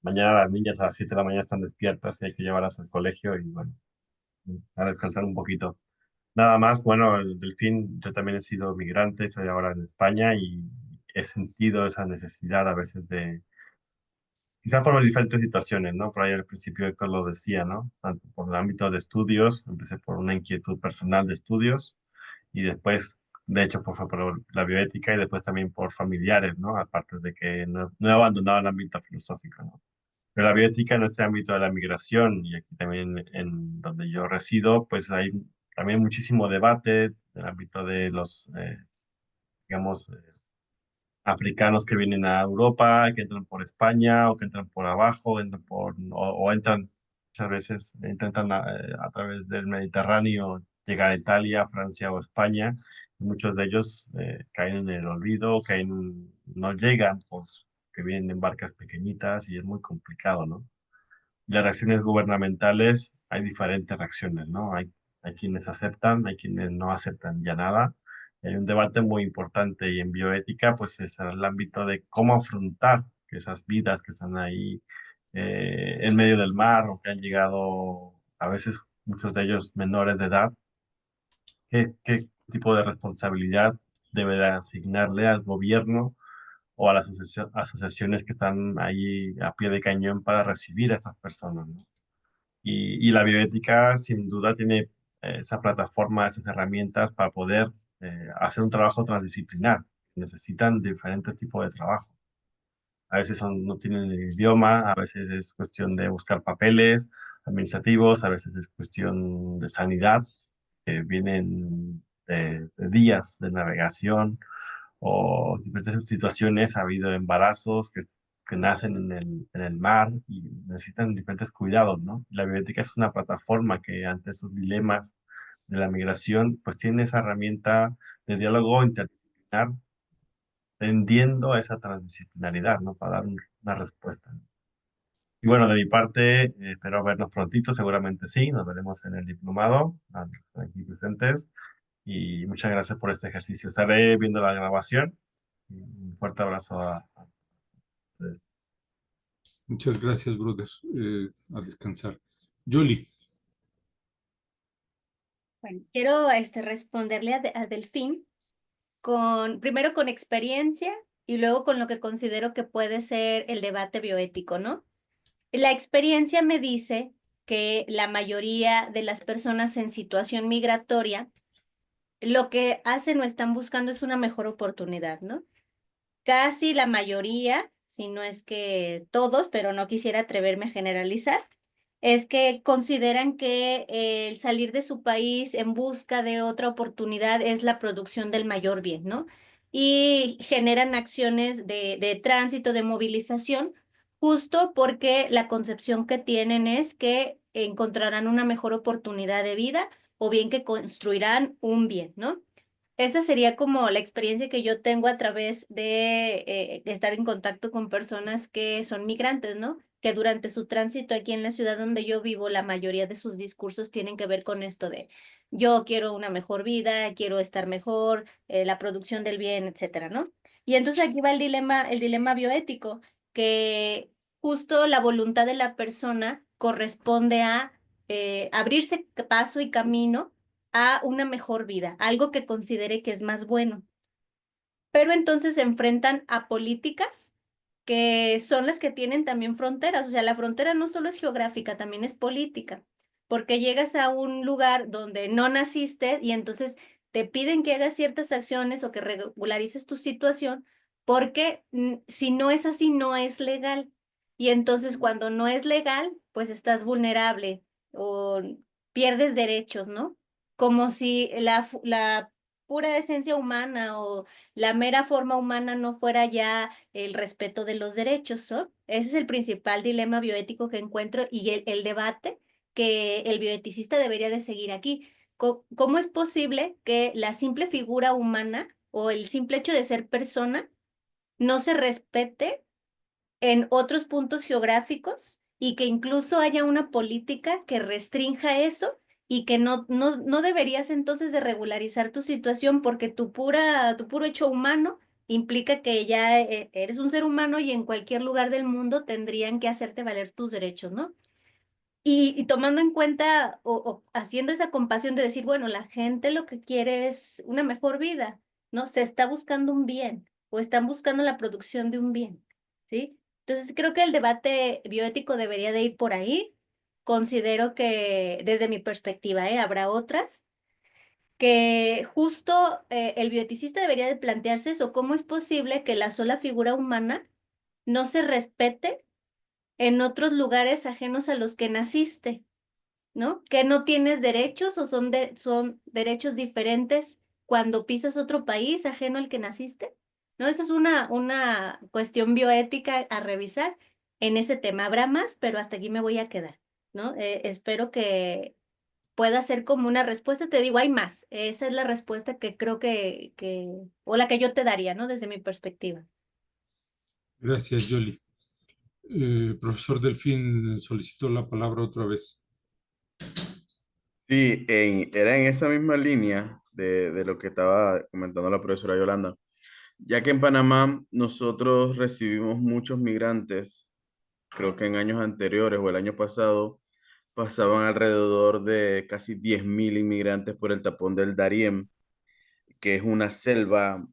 mañana las niñas a las 7 de la mañana están despiertas y hay que llevarlas al colegio y bueno, a descansar un poquito. Nada más, bueno, el Delfín, yo también he sido migrante, estoy ahora en España y he sentido esa necesidad a veces quizás por las diferentes situaciones, ¿no? Por ahí al principio Héctor lo decía, ¿no? Tanto por el ámbito de estudios, empecé por una inquietud personal de estudios y después, de hecho, pues fue por la bioética y después también por familiares, ¿no? Aparte de que no he abandonado el ámbito filosófico, ¿no? Pero la bioética en este ámbito de la migración y aquí también en donde yo resido, pues hay también muchísimo debate en el ámbito de los, digamos, africanos que vienen a Europa, que entran por España o que entran por abajo, o entran muchas veces, intentan a través del Mediterráneo llegar a Italia, Francia o España. Y muchos de ellos caen en el olvido, no llegan porque vienen en barcas pequeñitas y es muy complicado, ¿no? Las reacciones gubernamentales, hay diferentes reacciones, ¿no? Hay quienes aceptan, hay quienes no aceptan ya nada. Hay un debate muy importante y en bioética, pues es el ámbito de cómo afrontar esas vidas que están ahí en medio del mar o que han llegado, a veces muchos de ellos menores de edad. ¿Qué tipo de responsabilidad debe de asignarle al gobierno o a las asociaciones que están ahí a pie de cañón para recibir a estas personas, ¿no? Y la bioética sin duda tiene esa plataforma, esas herramientas para poder hacer un trabajo transdisciplinar. Necesitan diferentes tipos de trabajo. A veces no tienen el idioma, a veces es cuestión de buscar papeles administrativos, a veces es cuestión de sanidad, que vienen de días de navegación o diferentes situaciones. Ha habido embarazos que nacen en el mar y necesitan diferentes cuidados, ¿no? La bioética es una plataforma que ante esos dilemas de la migración, pues tiene esa herramienta de diálogo interdisciplinar, tendiendo a esa transdisciplinaridad, ¿no? Para dar una respuesta. Y bueno, de mi parte, espero vernos prontito, seguramente sí, nos veremos en el diplomado, aquí presentes, y muchas gracias por este ejercicio. Estaré viendo la grabación. Un fuerte abrazo a ustedes. Muchas gracias, brother. A descansar. Yoli. Bueno, quiero responderle a Delfín primero con experiencia y luego con lo que considero que puede ser el debate bioético, ¿no? La experiencia me dice que la mayoría de las personas en situación migratoria lo que hacen o están buscando es una mejor oportunidad, ¿no? Casi la mayoría, si no es que todos, pero no quisiera atreverme a generalizar, es que consideran que el salir de su país en busca de otra oportunidad es la producción del mayor bien, ¿no? Y generan acciones de tránsito, de movilización, justo porque la concepción que tienen es que encontrarán una mejor oportunidad de vida o bien que construirán un bien, ¿no? Esa sería como la experiencia que yo tengo a través de estar en contacto con personas que son migrantes, ¿no? Que durante su tránsito aquí en la ciudad donde yo vivo, la mayoría de sus discursos tienen que ver con esto de yo quiero una mejor vida, quiero estar mejor, la producción del bien, etcétera, ¿no? Y entonces aquí va el dilema bioético, que justo la voluntad de la persona corresponde a abrirse paso y camino a una mejor vida, algo que considere que es más bueno. Pero entonces se enfrentan a políticas que son las que tienen también fronteras. O sea, la frontera no solo es geográfica, también es política, porque llegas a un lugar donde no naciste y entonces te piden que hagas ciertas acciones o que regularices tu situación, porque si no es así, no es legal. Y entonces cuando no es legal, pues estás vulnerable o pierdes derechos, ¿no? Como si la pura esencia humana o la mera forma humana no fuera ya el respeto de los derechos, ¿no? Ese es el principal dilema bioético que encuentro y el debate que el bioeticista debería de seguir aquí. ¿Cómo es posible que la simple figura humana o el simple hecho de ser persona no se respete en otros puntos geográficos y que incluso haya una política que restrinja eso y que no deberías entonces de regularizar tu situación porque tu puro hecho humano implica que ya eres un ser humano y en cualquier lugar del mundo tendrían que hacerte valer tus derechos, ¿no? Y tomando en cuenta o haciendo esa compasión de decir, bueno, la gente lo que quiere es una mejor vida, ¿no? Se está buscando un bien o están buscando la producción de un bien, ¿sí? Entonces creo que el debate bioético debería de ir por ahí. Considero que desde mi perspectiva, habrá otras, que justo el bioeticista debería de plantearse eso, ¿cómo es posible que la sola figura humana no se respete en otros lugares ajenos a los que naciste? ¿No? Que no tienes derechos o son derechos diferentes cuando pisas otro país ajeno al que naciste, ¿no? Esa es una cuestión bioética a revisar en ese tema. Habrá más, pero hasta aquí me voy a quedar, ¿no? Espero que pueda ser como una respuesta. Te digo, hay más. Esa es la respuesta que creo o la que yo te daría, ¿no? Desde mi perspectiva. Gracias, Yoli. Profesor Delfín solicitó la palabra otra vez. Sí, era en esa misma línea de lo que estaba comentando la profesora Yolanda, ya que en Panamá nosotros recibimos muchos migrantes, creo que en años anteriores o el año pasado pasaban alrededor de casi 10.000 inmigrantes por el tapón del Darién, que es una selva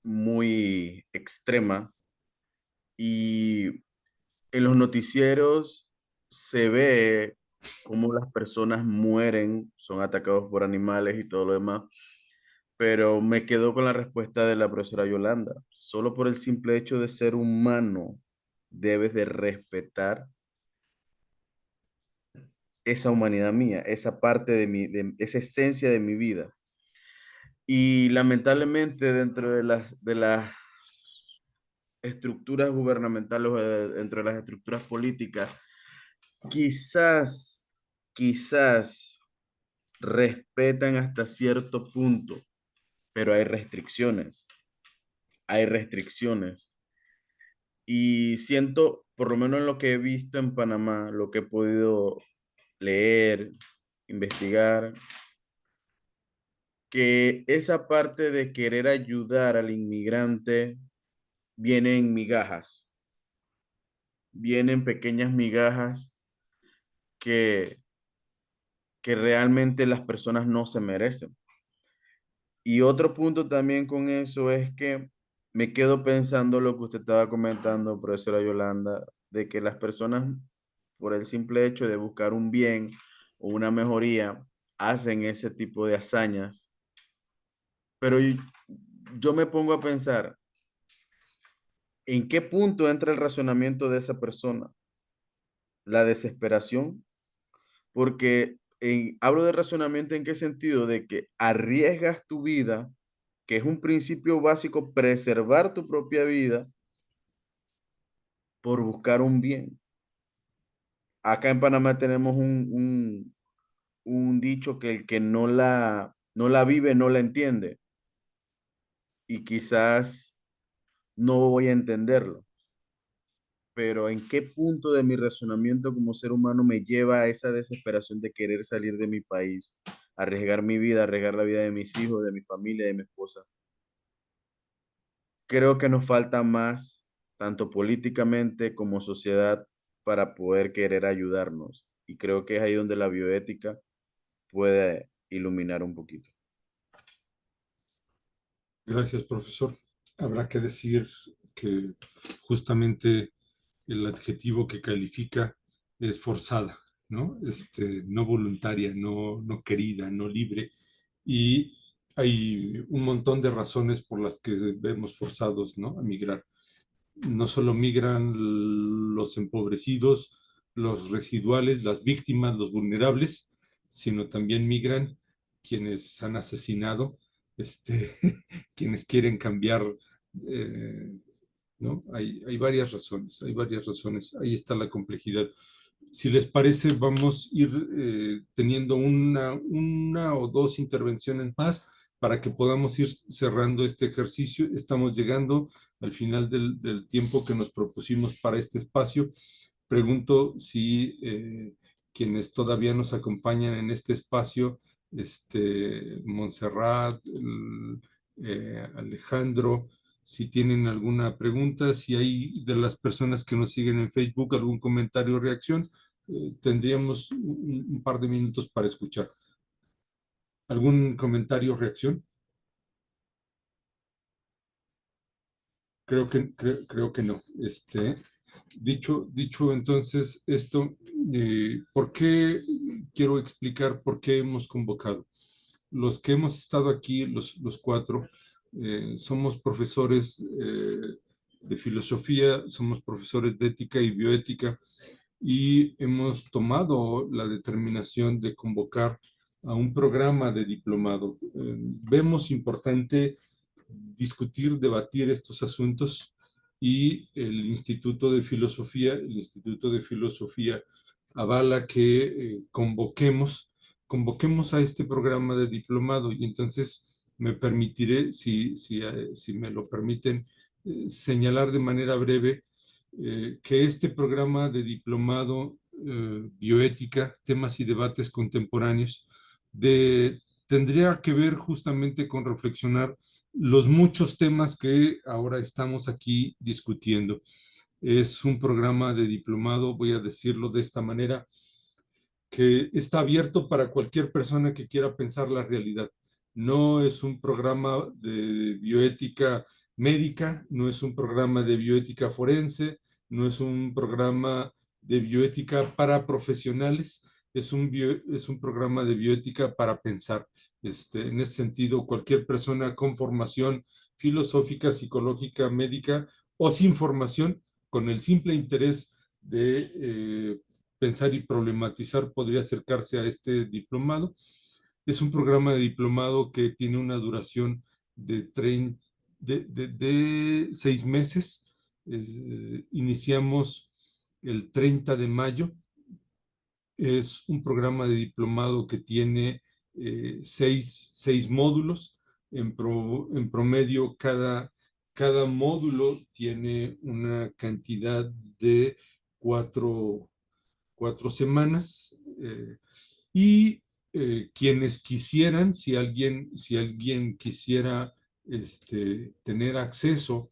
muy extrema y en los noticieros se ve cómo las personas mueren, son atacados por animales y todo lo demás, pero me quedo con la respuesta de la profesora Yolanda. Solo por el simple hecho de ser humano, debes de respetar esa humanidad mía, esa parte de esa esencia de mi vida. Y lamentablemente dentro de las estructuras gubernamentales o dentro de las estructuras políticas, quizás respetan hasta cierto punto, pero hay restricciones. Y siento, por lo menos en lo que he visto en Panamá, lo que he podido leer, investigar, que esa parte de querer ayudar al inmigrante viene en migajas, vienen pequeñas migajas que, que realmente las personas no se merecen. Y otro punto también con eso es que me quedo pensando lo que usted estaba comentando, profesora Yolanda, de que las personas, por el simple hecho de buscar un bien o una mejoría, hacen ese tipo de hazañas. Pero yo me pongo a pensar, ¿en qué punto entra el razonamiento de esa persona? La desesperación, porque hablo de razonamiento en qué sentido, de que arriesgas tu vida, que es un principio básico, preservar tu propia vida por buscar un bien. Acá en Panamá tenemos un dicho que el que no la vive no la entiende, y quizás no voy a entenderlo, pero ¿en qué punto de mi razonamiento como ser humano me lleva a esa desesperación de querer salir de mi país, arriesgar mi vida, arriesgar la vida de mis hijos, de mi familia, de mi esposa? Creo que nos falta más, tanto políticamente como sociedad, para poder querer ayudarnos. Y creo que es ahí donde la bioética puede iluminar un poquito. Gracias, profesor. Habrá que decir que justamente el adjetivo que califica es forzada, ¿no? No voluntaria, no querida, no libre. Y hay un montón de razones por las que vemos forzados, ¿no?, a migrar. No solo migran los empobrecidos, los residuales, las víctimas, los vulnerables, sino también migran quienes han asesinado, quienes quieren cambiar, ¿no? Hay varias razones, hay varias razones. Ahí está la complejidad. Si les parece, vamos a ir teniendo una o dos intervenciones más para que podamos ir cerrando este ejercicio. Estamos llegando al final del tiempo que nos propusimos para este espacio. Pregunto si quienes todavía nos acompañan en este espacio, Montserrat, Alejandro, si tienen alguna pregunta, si hay de las personas que nos siguen en Facebook algún comentario o reacción, tendríamos un par de minutos para escuchar. ¿Algún comentario o reacción? Creo que no. Dicho entonces esto, ¿por qué quiero explicar por qué hemos convocado? Los que hemos estado aquí, los cuatro, somos profesores de filosofía, somos profesores de ética y bioética, y hemos tomado la determinación de convocar a un programa de diplomado. Vemos importante discutir, debatir estos asuntos, y el Instituto de Filosofía avala que convoquemos a este programa de diplomado. Y entonces me permitiré, si me lo permiten, señalar de manera breve que este programa de diplomado bioética, temas y debates contemporáneos, tendría que ver justamente con reflexionar los muchos temas que ahora estamos aquí discutiendo. Es un programa de diplomado, voy a decirlo de esta manera, que está abierto para cualquier persona que quiera pensar la realidad. No es un programa de bioética médica, no es un programa de bioética forense, no es un programa de bioética para profesionales, es un programa de bioética para pensar. En ese sentido, cualquier persona con formación filosófica, psicológica, médica o sin formación, con el simple interés de pensar y problematizar, podría acercarse a este diplomado. Es un programa de diplomado que tiene una duración de 6 meses. Iniciamos el 30 de mayo. Es un programa de diplomado que tiene 6 módulos. En promedio, cada módulo tiene una cantidad de 4 semanas. Y quienes quisieran, si alguien quisiera tener acceso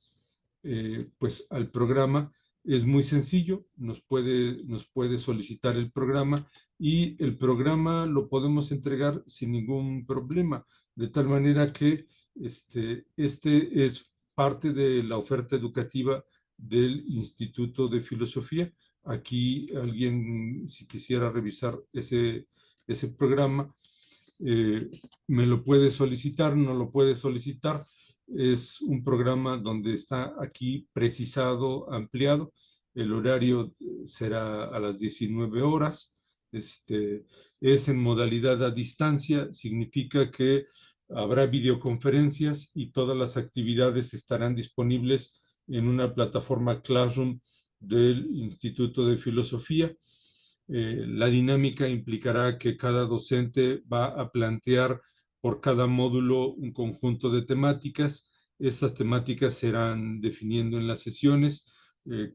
pues al programa, es muy sencillo. Nos puede solicitar el programa, y el programa lo podemos entregar sin ningún problema, de tal manera que este es parte de la oferta educativa del Instituto de Filosofía. Aquí alguien, si quisiera revisar ese programa, me lo puede solicitar, no lo puede solicitar. Es un programa donde está aquí precisado, ampliado. El horario será a las 19 horas. Es en modalidad a distancia, significa que habrá videoconferencias y todas las actividades estarán disponibles en una plataforma Classroom del Instituto de Filosofía. La dinámica implicará que cada docente va a plantear por cada módulo un conjunto de temáticas. Estas temáticas se irán definiendo en las sesiones.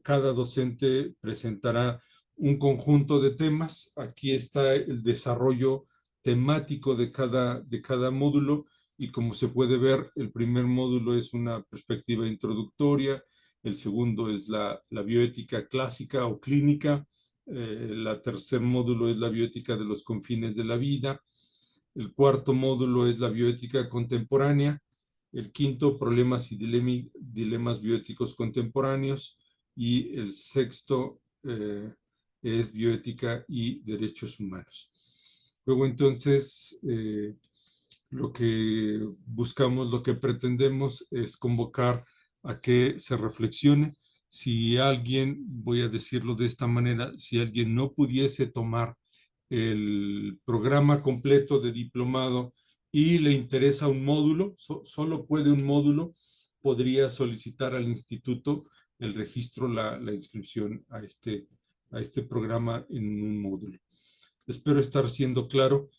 Cada docente presentará un conjunto de temas. Aquí está el desarrollo temático de cada módulo, y como se puede ver, el primer módulo es una perspectiva introductoria, el segundo es la bioética clásica o clínica, el tercer módulo es la bioética de los confines de la vida, el cuarto módulo es la bioética contemporánea, el quinto, problemas y dilemas bioéticos contemporáneos, y el sexto es bioética y derechos humanos. Luego entonces, lo que buscamos, lo que pretendemos es convocar a que se reflexione. Si alguien, voy a decirlo de esta manera, si alguien no pudiese tomar el programa completo de diplomado y le interesa un módulo, solo puede un módulo, podría solicitar al instituto el registro, la inscripción a este programa en un módulo. Espero estar siendo claro.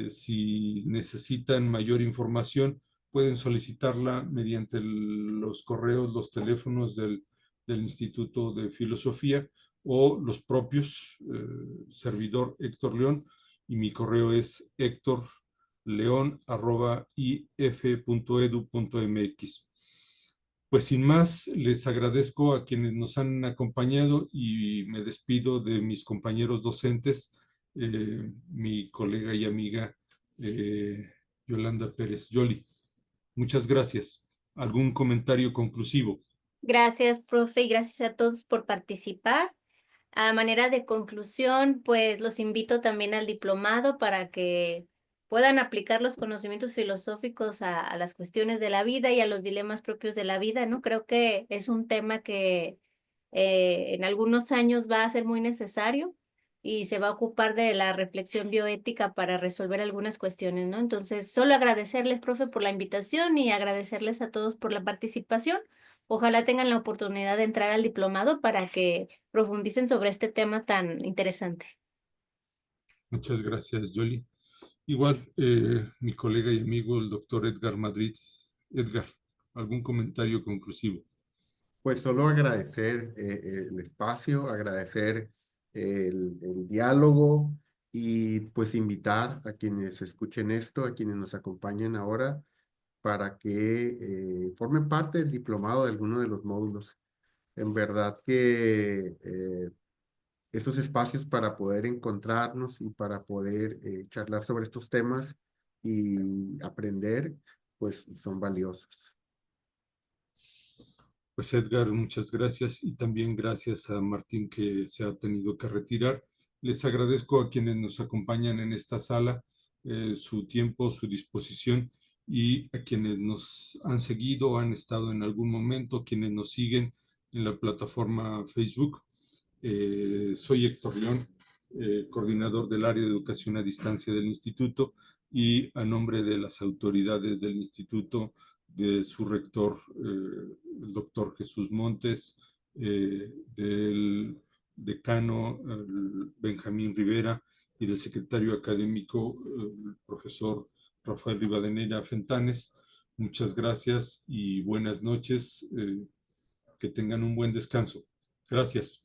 Si necesitan mayor información, pueden solicitarla mediante los correos, los teléfonos del Instituto de Filosofía o los propios, servidor Héctor León, y mi correo es hectorleon@if.edu.mx. Pues sin más, les agradezco a quienes nos han acompañado y me despido de mis compañeros docentes, mi colega y amiga Yolanda Pérez Yoli. Muchas gracias. ¿Algún comentario conclusivo? Gracias, profe, y gracias a todos por participar. A manera de conclusión, pues los invito también al diplomado para que puedan aplicar los conocimientos filosóficos a las cuestiones de la vida y a los dilemas propios de la vida, ¿no? Creo que es un tema que en algunos años va a ser muy necesario y se va a ocupar de la reflexión bioética para resolver algunas cuestiones, ¿no? Entonces, solo agradecerles, profe, por la invitación y agradecerles a todos por la participación. Ojalá tengan la oportunidad de entrar al diplomado para que profundicen sobre este tema tan interesante. Muchas gracias, Yoli. Igual, mi colega y amigo, el doctor Edgar Madrid. Edgar, ¿algún comentario conclusivo? Pues solo agradecer el espacio, agradecer el diálogo y pues invitar a quienes escuchen esto, a quienes nos acompañen ahora, para que formen parte del diplomado de alguno de los módulos. En verdad que esos espacios para poder encontrarnos y para poder charlar sobre estos temas y aprender, pues son valiosos. Pues Edgar, muchas gracias, y también gracias a Martín, que se ha tenido que retirar. Les agradezco a quienes nos acompañan en esta sala su tiempo, su disposición, y a quienes nos han seguido, han estado en algún momento, quienes nos siguen en la plataforma Facebook. Soy Héctor León, coordinador del área de educación a distancia del instituto, y a nombre de las autoridades del instituto, de su rector, el doctor Jesús Montes, del decano Benjamín Rivera, y del secretario académico, el profesor Rafael Rivadeneira Fentanes. Muchas gracias y buenas noches. Que tengan un buen descanso. Gracias.